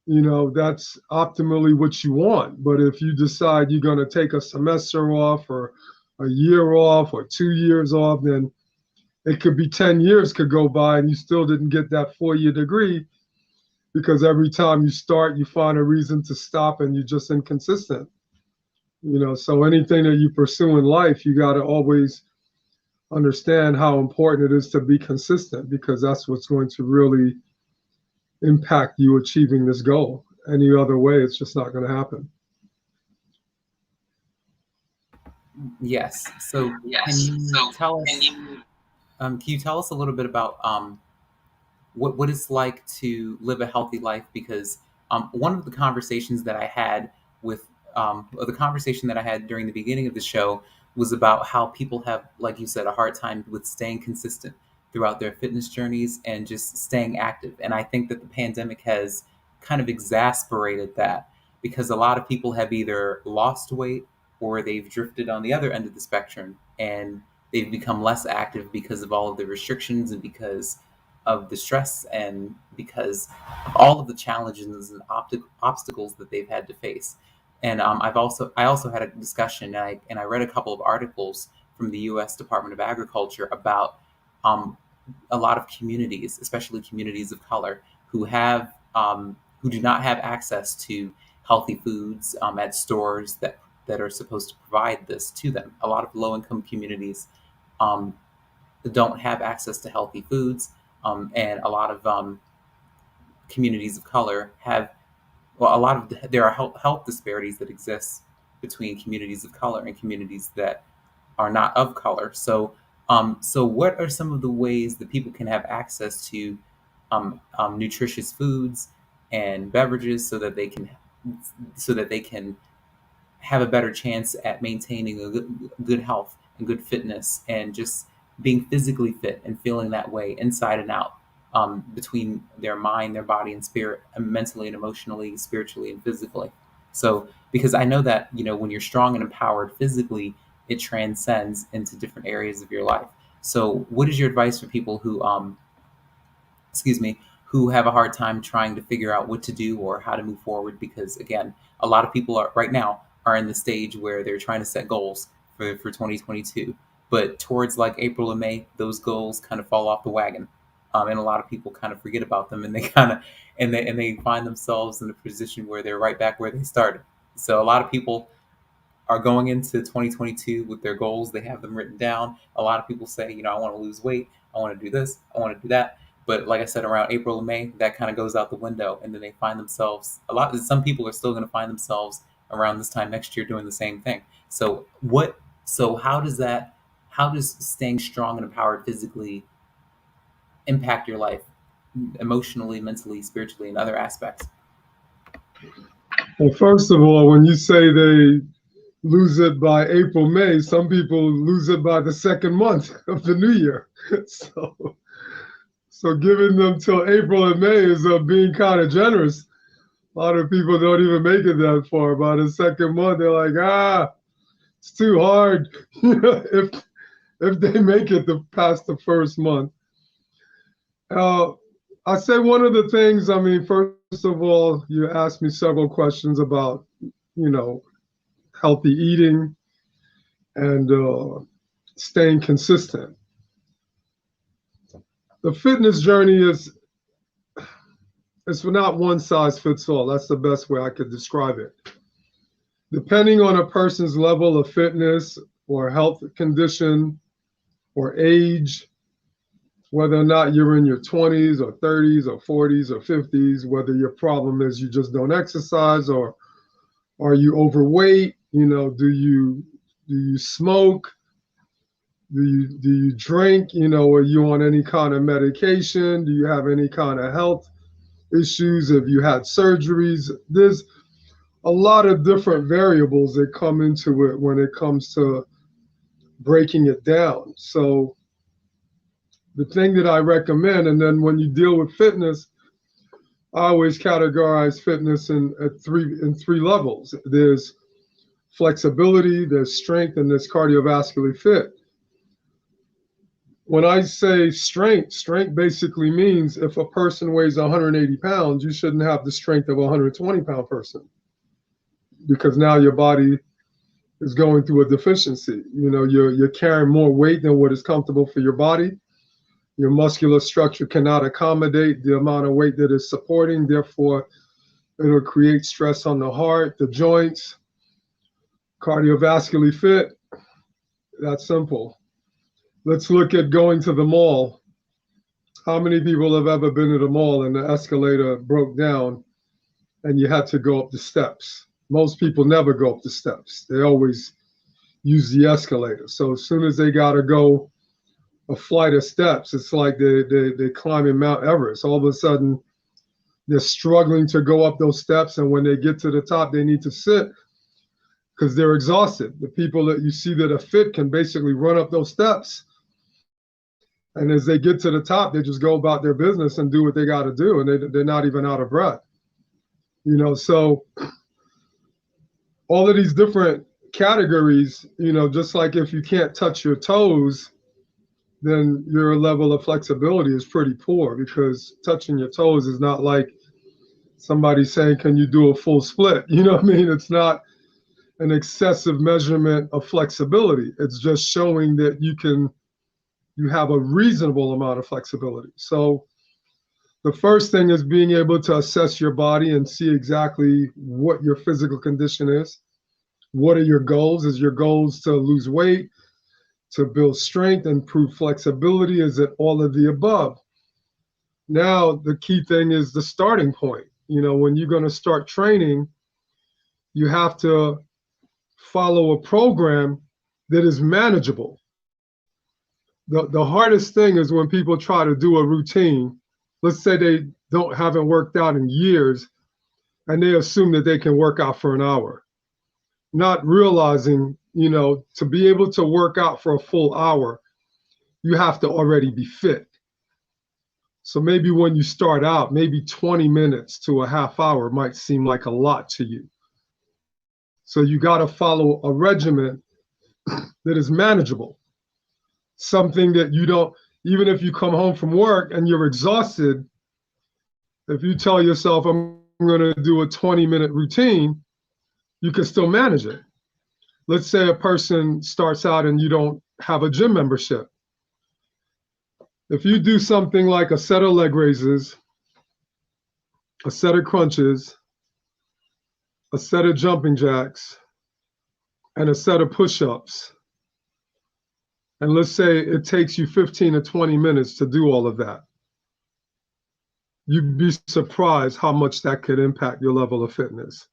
that's optimally what you want. But if you decide you're going to take a semester off or a year off or 2 years off, then it could be 10 years could go by and you still didn't get that 4-year degree, because every time you start, you find a reason to stop and you're just inconsistent. So anything that you pursue in life, you got to always understand how important it is to be consistent, because that's what's going to really impact you achieving this goal. Any other way, it's just not going to happen. Yes. So can Yes. you So tell can us? you Can you tell us a little bit about what it's like to live a healthy life? Because one of the conversations that I had with or the conversation that I had during the beginning of the show was about how people have, like you said, a hard time with staying consistent throughout their fitness journeys and just staying active. And I think that the pandemic has kind of exasperated that, because a lot of people have either lost weight or they've drifted on the other end of the spectrum, and they've become less active because of all of the restrictions and because of the stress and because of all of the challenges and obstacles that they've had to face. And I also had a discussion, and I read a couple of articles from the U.S. Department of Agriculture about a lot of communities, especially communities of color, who do not have access to healthy foods at stores that are supposed to provide this to them. A lot of low-income communities um, don't have access to healthy foods, and a lot of communities of color have, well, a lot of there are health disparities that exist between communities of color and communities that are not of color. So what are some of the ways that people can have access to nutritious foods and beverages so that they can have a better chance at maintaining a good health and good fitness and just being physically fit and feeling that way inside and out, between their mind, their body, and spirit, and mentally and emotionally, spiritually and physically. So, because I know that, when you're strong and empowered physically, it transcends into different areas of your life. So, what is your advice for people who have a hard time trying to figure out what to do or how to move forward? Because again, a lot of people are right now are in the stage where they're trying to set goals for 2022, but towards like April or May, those goals kind of fall off the wagon, and a lot of people kind of forget about them, and they kind of and they find themselves in a position where they're right back where they started. So a lot of people are going into 2022 with their goals. They have them written down. A lot of people say, I want to lose weight. I want to do this. I want to do that. But like I said, around April and May, that kind of goes out the window. And then they find themselves, some people are still going to find themselves around this time next year doing the same thing. So how does staying strong and empowered physically impact your life emotionally, mentally, spiritually, and other aspects? Well, first of all, when you say they lose it by April, May, some people lose it by the second month of the new year. So, so giving them till April and May is being kind of generous. A lot of people don't even make it that far. By the second month, they're like, it's too hard. If they make it past the first month. I say one of the things, first of all, you asked me several questions about, healthy eating and staying consistent. The fitness journey it's not one size fits all. That's the best way I could describe it. Depending on a person's level of fitness or health condition or age, whether or not you're in your 20s or 30s or 40s or 50s, whether your problem is you just don't exercise, or are you overweight, do you smoke, Do you drink? Are you on any kind of medication? Do you have any kind of health issues? Have you had surgeries? There's a lot of different variables that come into it when it comes to breaking it down. So the thing that I recommend, and then when you deal with fitness, I always categorize fitness in three levels. There's flexibility, there's strength, and there's cardiovascular fit. When I say strength basically means if a person weighs 180 pounds, you shouldn't have the strength of a 120-pound person, because now your body is going through a deficiency. You're carrying more weight than what is comfortable for your body. Your muscular structure cannot accommodate the amount of weight that is supporting. Therefore, it'll create stress on the heart, the joints. Cardiovascularly fit, that's simple. Let's look at going to the mall. How many people have ever been to the mall and the escalator broke down and you had to go up the steps? Most people never go up the steps. They always use the escalator. So as soon as they got to go a flight of steps, it's like they're climbing Mount Everest. All of a sudden, they're struggling to go up those steps. And when they get to the top, they need to sit because they're exhausted. The people that you see that are fit can basically run up those steps. And as they get to the top, they just go about their business and do what they got to do. And they're not even out of breath. So all of these different categories, just like if you can't touch your toes, then your level of flexibility is pretty poor, because touching your toes is not like somebody saying, can you do a full split? You know what I mean? It's not an excessive measurement of flexibility. It's just showing that you have a reasonable amount of flexibility. So the first thing is being able to assess your body and see exactly what your physical condition is. What are your goals? Is your goals to lose weight, to build strength, improve flexibility? Is it all of the above? Now, the key thing is the starting point. When you're going to start training, you have to follow a program that is manageable. The hardest thing is when people try to do a routine. Let's say they haven't worked out in years, and they assume that they can work out for an hour, not realizing, to be able to work out for a full hour, you have to already be fit. So maybe when you start out, maybe 20 minutes to a half hour might seem like a lot to you. So you got to follow a regimen that is manageable. Something that you don't, even if you come home from work and you're exhausted, if you tell yourself, I'm going to do a 20-minute routine, you can still manage it. Let's say a person starts out and you don't have a gym membership. If you do something like a set of leg raises, a set of crunches, a set of jumping jacks, and a set of push-ups, and let's say it takes you 15 to 20 minutes to do all of that, you'd be surprised how much that could impact your level of fitness.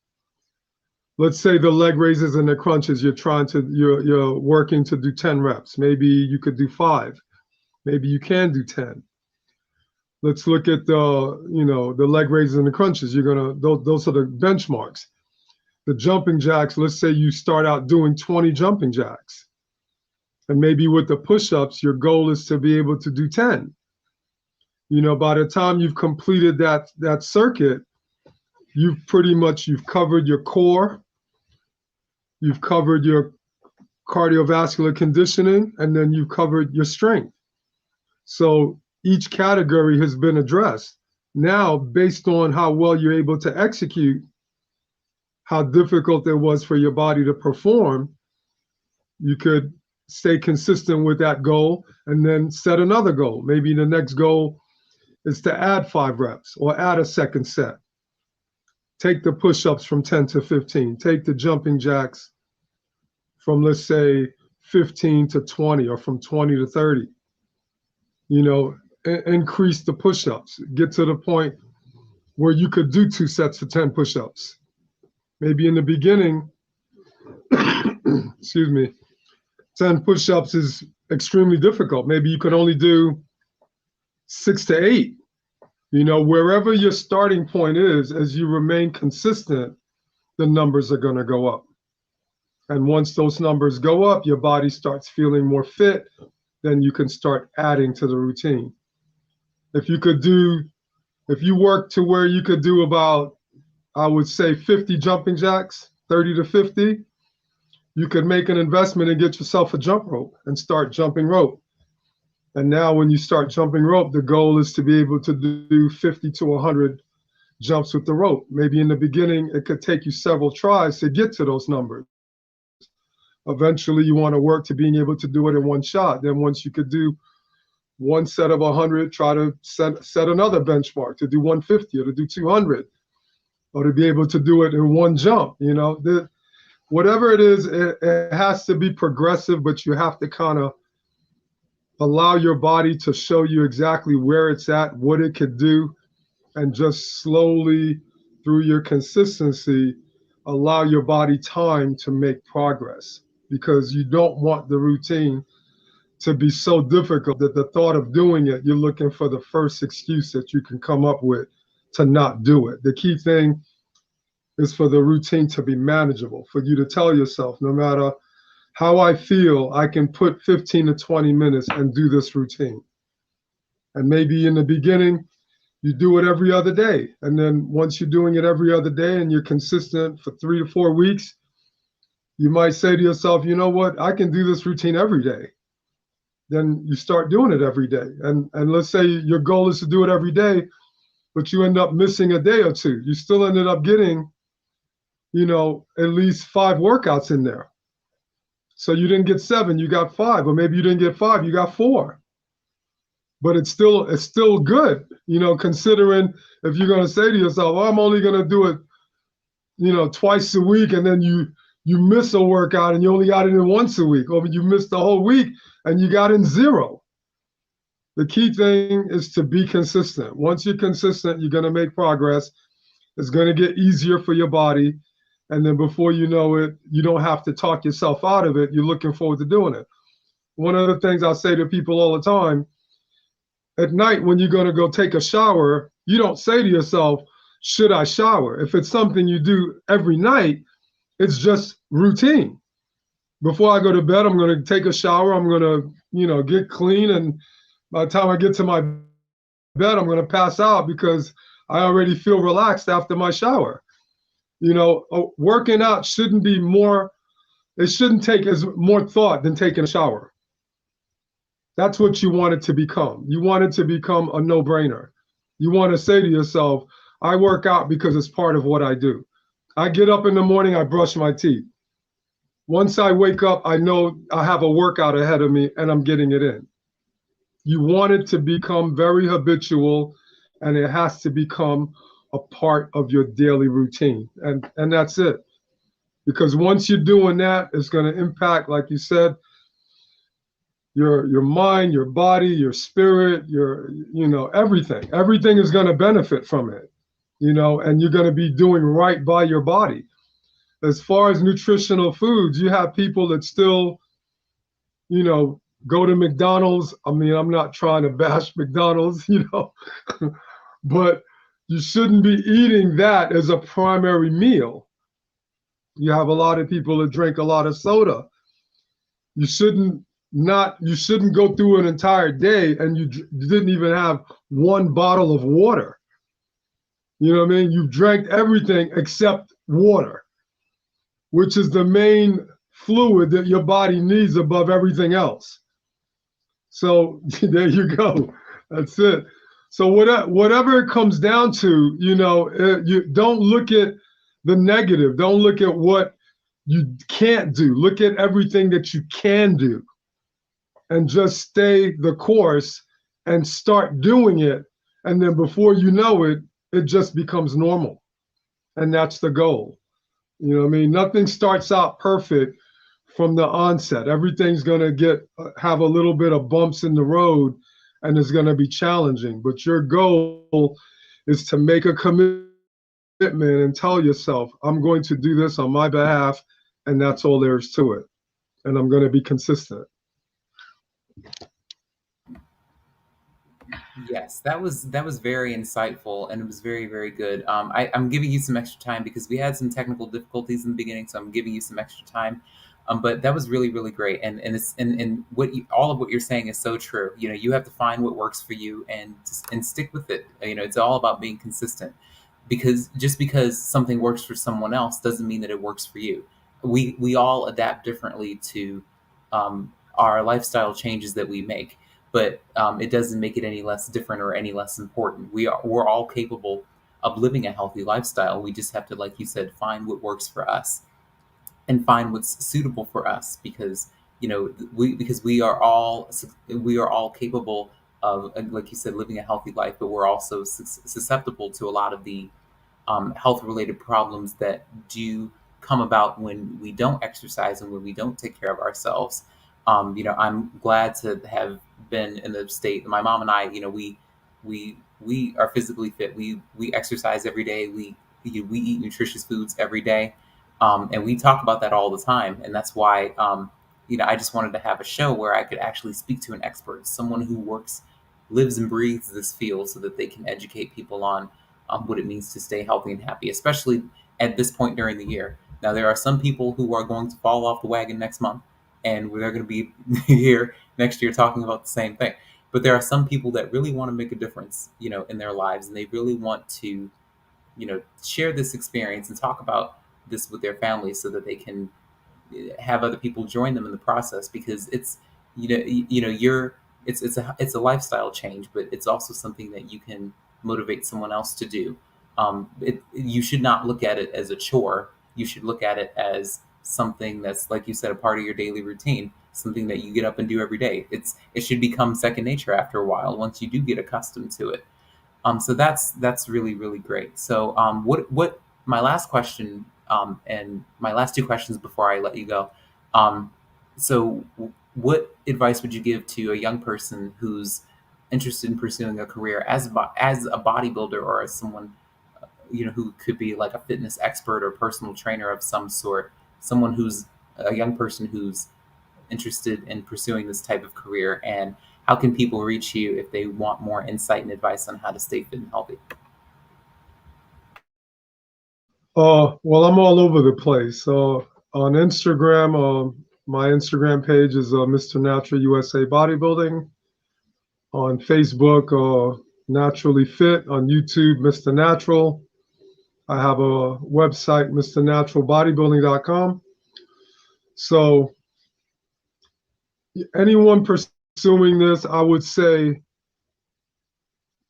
Let's say the leg raises and the crunches, you're working to do 10 reps. Maybe you could do 5. Maybe you can do 10. Let's look at the leg raises and the crunches. Those are the benchmarks. The jumping jacks, let's say you start out doing 20 jumping jacks. And maybe with the push-ups, your goal is to be able to do 10. By the time you've completed that circuit, you've covered your core, you've covered your cardiovascular conditioning, and then you've covered your strength. So each category has been addressed. Now, based on how well you're able to execute, how difficult it was for your body to perform, you could stay consistent with that goal and then set another goal. Maybe the next goal is to add 5 reps or add a second set. Take the push-ups from 10 to 15. Take the jumping jacks from, let's say, 15 to 20 or from 20 to 30. Increase the push-ups. Get to the point where you could do 2 sets of 10 push-ups. Maybe in the beginning, excuse me, 10 push-ups is extremely difficult. Maybe you could only do 6 to 8. Wherever your starting point is, as you remain consistent, the numbers are going to go up. And once those numbers go up, your body starts feeling more fit, then you can start adding to the routine. If you work to where you could do about, I would say 50 jumping jacks, 30 to 50, you could make an investment and get yourself a jump rope and start jumping rope. And now when you start jumping rope, the goal is to be able to do 50 to 100 jumps with the rope. Maybe in the beginning, it could take you several tries to get to those numbers. Eventually, you want to work to being able to do it in one shot. Then once you could do one set of 100, try to set another benchmark to do 150 or to do 200, or to be able to do it in one jump. Whatever it is, it has to be progressive, but you have to kind of allow your body to show you exactly where it's at, what it could do, and just slowly, through your consistency, allow your body time to make progress, because you don't want the routine to be so difficult that the thought of doing it, you're looking for the first excuse that you can come up with to not do it. The key thing is for the routine to be manageable, for you to tell yourself, no matter how I feel, I can put 15 to 20 minutes and do this routine. And maybe in the beginning, you do it every other day. And then once you're doing it every other day and you're consistent for 3 to 4 weeks, you might say to yourself, you know what, I can do this routine every day. Then you start doing it every day. And let's say your goal is to do it every day, but you end up missing a day or two. You still ended up getting, at least 5 workouts in there. So you didn't get 7, you got 5, or maybe you didn't get 5, you got 4. But it's still good, considering if you're going to say to yourself, oh, I'm only going to do it, twice a week, and then you miss a workout and you only got it in once a week, or you missed the whole week and you got in 0. The key thing is to be consistent. Once you're consistent, you're going to make progress. It's going to get easier for your body. And then before you know it, you don't have to talk yourself out of it. You're looking forward to doing it. One of the things I say to people all the time, at night when you're going to go take a shower, you don't say to yourself, should I shower? If it's something you do every night, it's just routine. Before I go to bed, I'm going to take a shower. I'm going to, get clean. And by the time I get to my bed, I'm going to pass out because I already feel relaxed after my shower. Working out shouldn't be it shouldn't take as more thought than taking a shower. That's what you want it to become. You want it to become a no-brainer. You want to say to yourself, I work out because it's part of what I do. I get up in the morning, I brush my teeth. Once I wake up, I know I have a workout ahead of me and I'm getting it in. You want it to become very habitual, and it has to become a part of your daily routine. And that's it. Because once you're doing that, it's going to impact, like you said, your mind, your body, your spirit, everything. Everything is going to benefit from it, and you're going to be doing right by your body. As far as nutritional foods, you have people that still, go to McDonald's. I mean, I'm not trying to bash McDonald's, but you shouldn't be eating that as a primary meal. You have a lot of people that drink a lot of soda. You shouldn't go through an entire day and you didn't even have one bottle of water. You know what I mean? You've drank everything except water, which is the main fluid that your body needs above everything else. So there you go. That's it. So whatever it comes down to, you don't look at the negative. Don't look at what you can't do. Look at everything that you can do, and just stay the course and start doing it. And then before you know it, it just becomes normal. And that's the goal. You know what I mean? Nothing starts out perfect from the onset. Everything's going to have a little bit of bumps in the road, and it's going to be challenging. But your goal is to make a commitment and tell yourself, I'm going to do this on my behalf, and that's all there is to it. And I'm going to be consistent. Yes, that was very insightful, and it was very, very good. I'm giving you some extra time because we had some technical difficulties in the beginning, so I'm giving you some extra time. But that was really, really great, and what all of what you're saying is so true. You know, you have to find what works for you and stick with it. You know, it's all about being consistent, because just because something works for someone else doesn't mean that it works for you. We all adapt differently to our lifestyle changes that we make, but it doesn't make it any less different or any less important. We're all capable of living a healthy lifestyle. We just have to, like you said, find what works for us and find what's suitable for us, because you know we are all capable of, like you said, living a healthy life, but we're also susceptible to a lot of the health related problems that do come about when we don't exercise and when we don't take care of ourselves. You know, I'm glad to have been in the state. My mom and I, you know, we are physically fit. We exercise every day. We eat nutritious foods every day, and we talk about that all the time. And that's why, you know, I just wanted to have a show where I could actually speak to an expert, someone who lives and breathes this field, so that they can educate people on what it means to stay healthy and happy, especially at this point during the year. Now, there are some people who are going to fall off the wagon next month, and they're going to be here next year talking about the same thing. But there are some people that really want to make a difference, you know, in their lives, and they really want to, you know, share this experience and talk about this with their families, so that they can have other people join them in the process, because it's, you know, it's a lifestyle change, but it's also something that you can motivate someone else to do. You should not look at it as a chore. You should look at it as something that's, like you said, a part of your daily routine, something that you get up and do every day. It should become second nature after a while, once you do get accustomed to it. So that's really, really great. So what my last question, and my last two questions before I let you go. Um, so what advice would you give to a young person who's interested in pursuing a career as a bodybuilder, or as someone, you know, who could be like a fitness expert or personal trainer of some sort, someone who's a young person who's interested in pursuing this type of career, and how can people reach you if they want more insight and advice on how to stay fit and healthy? Well, I'm all over the place. On Instagram, my Instagram page is Mr. Natural USA Bodybuilding. On Facebook, Naturally Fit. On YouTube, Mr. Natural. I have a website, mrnaturalbodybuilding.com. So anyone pursuing this, I would say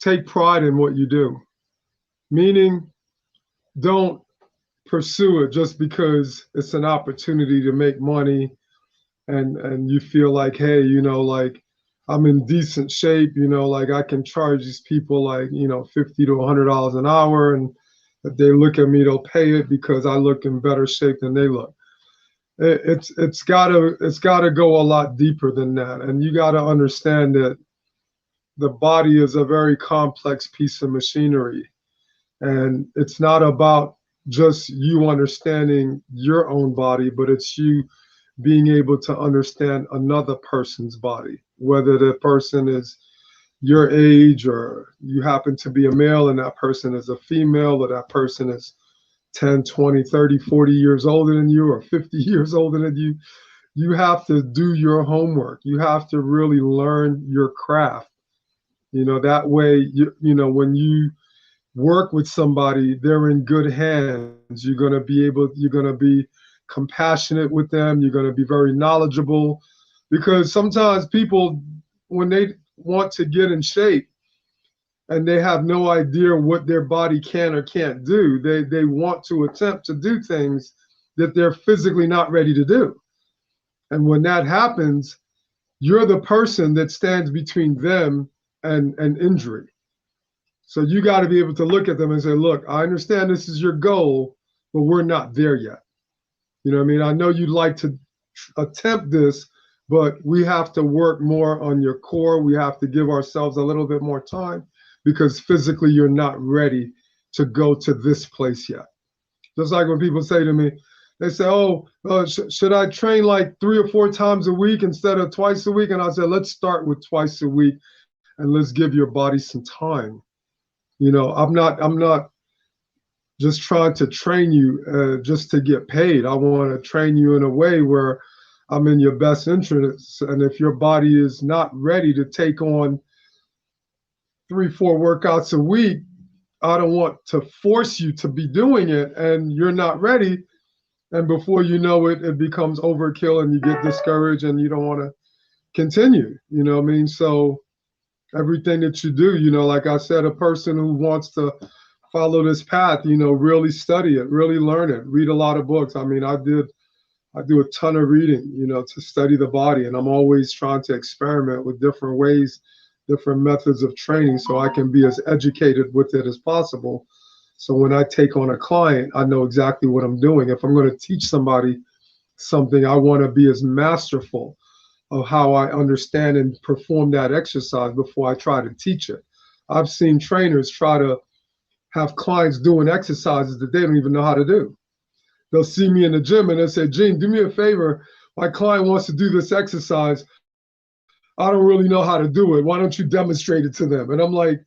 take pride in what you do. Meaning, don't pursue it just because it's an opportunity to make money, and you feel like, hey, you know, like I'm in decent shape, you know, like I can charge these people like, you know, $50 to $100 an hour, and if they look at me, they'll pay it because I look in better shape than they look. It's gotta go a lot deeper than that, and you gotta understand that the body is a very complex piece of machinery, and it's not about just you understanding your own body, but it's you being able to understand another person's body, whether the person is your age, or you happen to be a male and that person is a female, or that person is 10, 20, 30, 40 years older than you, or 50 years older than you. You have to do your homework. You have to really learn your craft. You know, that way, you know, when you work with somebody, they're in good hands. You're going to be compassionate with them. You're going to be very knowledgeable, because sometimes people, when they want to get in shape and they have no idea what their body can or can't do, they want to attempt to do things that they're physically not ready to do. And when that happens, you're the person that stands between them and injury. So you got to be able to look at them and say, look, I understand this is your goal, but we're not there yet. You know what I mean? I know you'd like to attempt this, but we have to work more on your core. We have to give ourselves a little bit more time, because physically you're not ready to go to this place yet. Just like when people say to me, They say, oh, should I train like 3 or 4 times a week instead of twice a week? And I said, let's start with twice a week and let's give your body some time. I'm not just trying to train you just to get paid. I want to train you in a way where I'm in your best interest. And if your body is not ready to take on 3, 4 workouts a week, I don't want to force you to be doing it and you're not ready. And before you know it, it becomes overkill and you get discouraged and you don't want to continue. You know what I mean? So everything that you do, like I said, a person who wants to follow this path, really study it, really learn it, read a lot of books. I mean, I do a ton of reading, to study the body. And I'm always trying to experiment with different ways, different methods of training so I can be as educated with it as possible. So when I take on a client, I know exactly what I'm doing. If I'm going to teach somebody something, I want to be as masterful of how I understand and perform that exercise before I try to teach it. I've seen trainers try to have clients doing exercises that they don't even know how to do. They'll see me in the gym and they'll say, Gene, do me a favor. My client wants to do this exercise. I don't really know how to do it. Why don't you demonstrate it to them? And I'm like,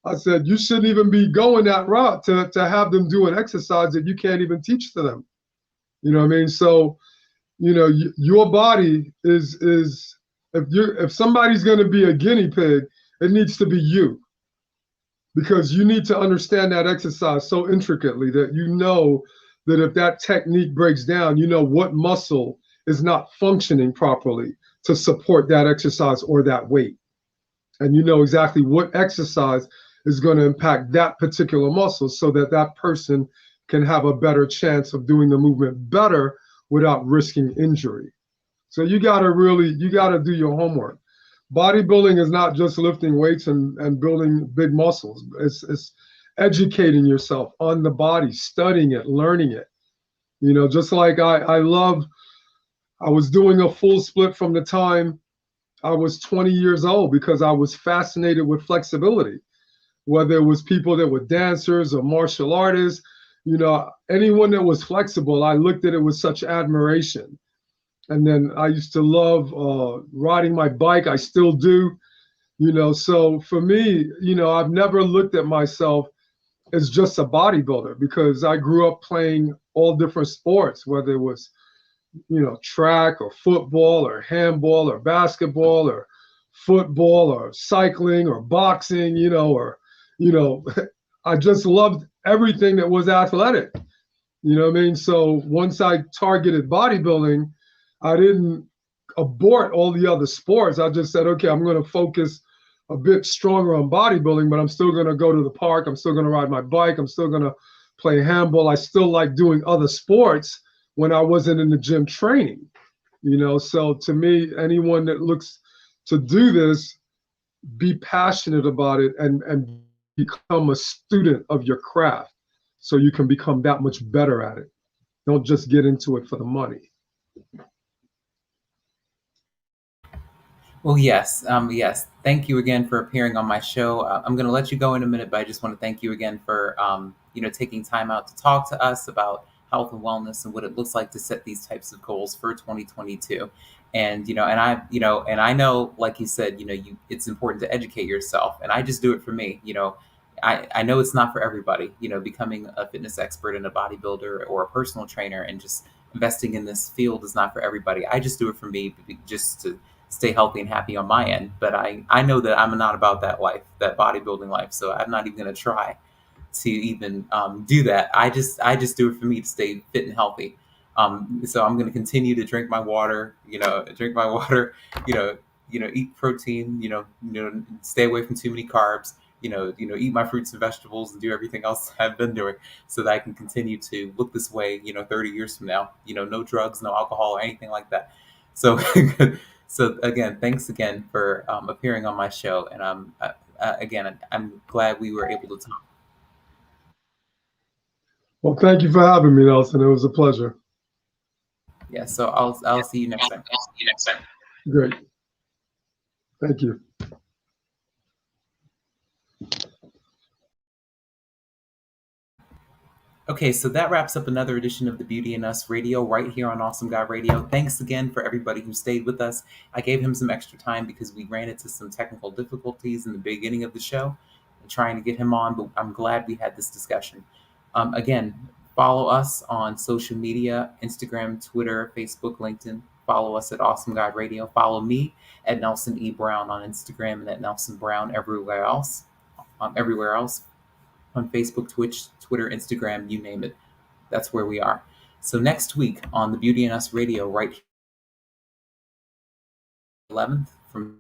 I said, you shouldn't even be going that route to have them do an exercise that you can't even teach to them. You know what I mean? So, your body is if somebody's going to be a guinea pig, it needs to be you, because you need to understand that exercise so intricately that that if that technique breaks down, what muscle is not functioning properly to support that exercise or that weight. And you know exactly what exercise is going to impact that particular muscle so that that person can have a better chance of doing the movement better without risking injury. So you got to do your homework. Bodybuilding is not just lifting weights and building big muscles. It's educating yourself on the body, studying it, learning it. Just like I was doing a full split from the time I was 20 years old because I was fascinated with flexibility, whether it was people that were dancers or martial artists, anyone that was flexible, I looked at it with such admiration. And then I used to love riding my bike. I still do, so for me, I've never looked at myself as just a bodybuilder because I grew up playing all different sports, whether it was track or football or handball or basketball or football or cycling or boxing, I just loved everything that was athletic. You know what I mean? So once I targeted bodybuilding, I didn't abort all the other sports. I just said, okay, I'm going to focus a bit stronger on bodybuilding, but I'm still going to go to the park. I'm still going to ride my bike. I'm still going to play handball. I still like doing other sports when I wasn't in the gym training, So to me, anyone that looks to do this, be passionate about it and become a student of your craft so you can become that much better at it. Don't just get into it for the money. Well, yes, yes. Thank you again for appearing on my show. I'm going to let you go in a minute, but I just want to thank you again for, taking time out to talk to us about health and wellness and what it looks like to set these types of goals for 2022. And and I know, like you said, it's important to educate yourself, and I just do it for me. I know it's not for everybody. Becoming a fitness expert and a bodybuilder or a personal trainer and just investing in this field is not for everybody. I just do it for me, just to stay healthy and happy on my end. But I know that I'm not about that life, that bodybuilding life. So I'm not even going to try to even do that. I just do it for me to stay fit and healthy. So I'm going to continue to drink my water, eat protein, stay away from too many carbs, eat my fruits and vegetables and do everything else I've been doing so that I can continue to look this way, 30 years from now, no drugs, no alcohol or anything like that. So, so again, thanks again for appearing on my show. And again, I'm glad we were able to talk. Well, thank you for having me, Nelson. It was a pleasure. Yeah. So I'll see you next time. Great. Thank you. Okay, so that wraps up another edition of the Beauty in Us Radio right here on Awesome God Radio. Thanks again for everybody who stayed with us. I gave him some extra time because we ran into some technical difficulties in the beginning of the show and trying to get him on, but I'm glad we had this discussion. Again, follow us on social media: Instagram, Twitter, Facebook, LinkedIn. Follow us at Awesome God Radio. Follow me at Nelson E. Brown on Instagram and at Nelson Brown everywhere else. Everywhere else on Facebook, Twitch, Twitter, Instagram, you name it. That's where we are. So next week on the Beauty in Us Radio, right here, 11th, from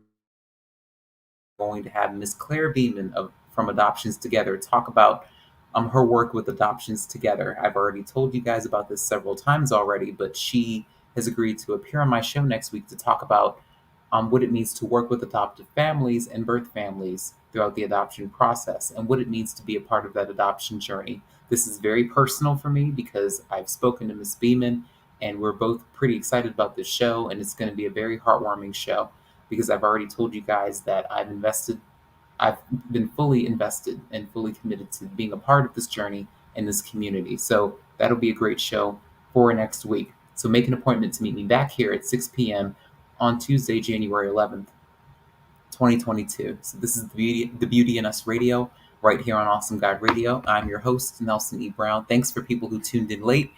going to have Miss Claire Beeman from Adoptions Together talk about her work with Adoptions Together. I've already told you guys about this several times already, but she has agreed to appear on my show next week to talk about what it means to work with adoptive families and birth families throughout the adoption process and what it means to be a part of that adoption journey. This is very personal for me because I've spoken to Miss Beeman and we're both pretty excited about this show, and it's going to be a very heartwarming show because I've already told you guys that I've been fully invested and fully committed to being a part of this journey in this community. So that'll be a great show for next week. So make an appointment to meet me back here at 6 p.m. on Tuesday, January 11th, 2022. So this is the Beauty in Us Radio right here on Awesome God Radio. I'm your host, Nelson E. Brown. Thanks for people who tuned in late,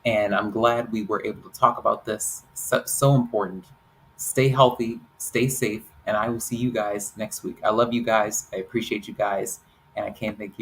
and I'm glad we were able to talk about this. So important. Stay healthy, stay safe, and I will see you guys next week. I love you guys. I appreciate you guys, and I can't thank you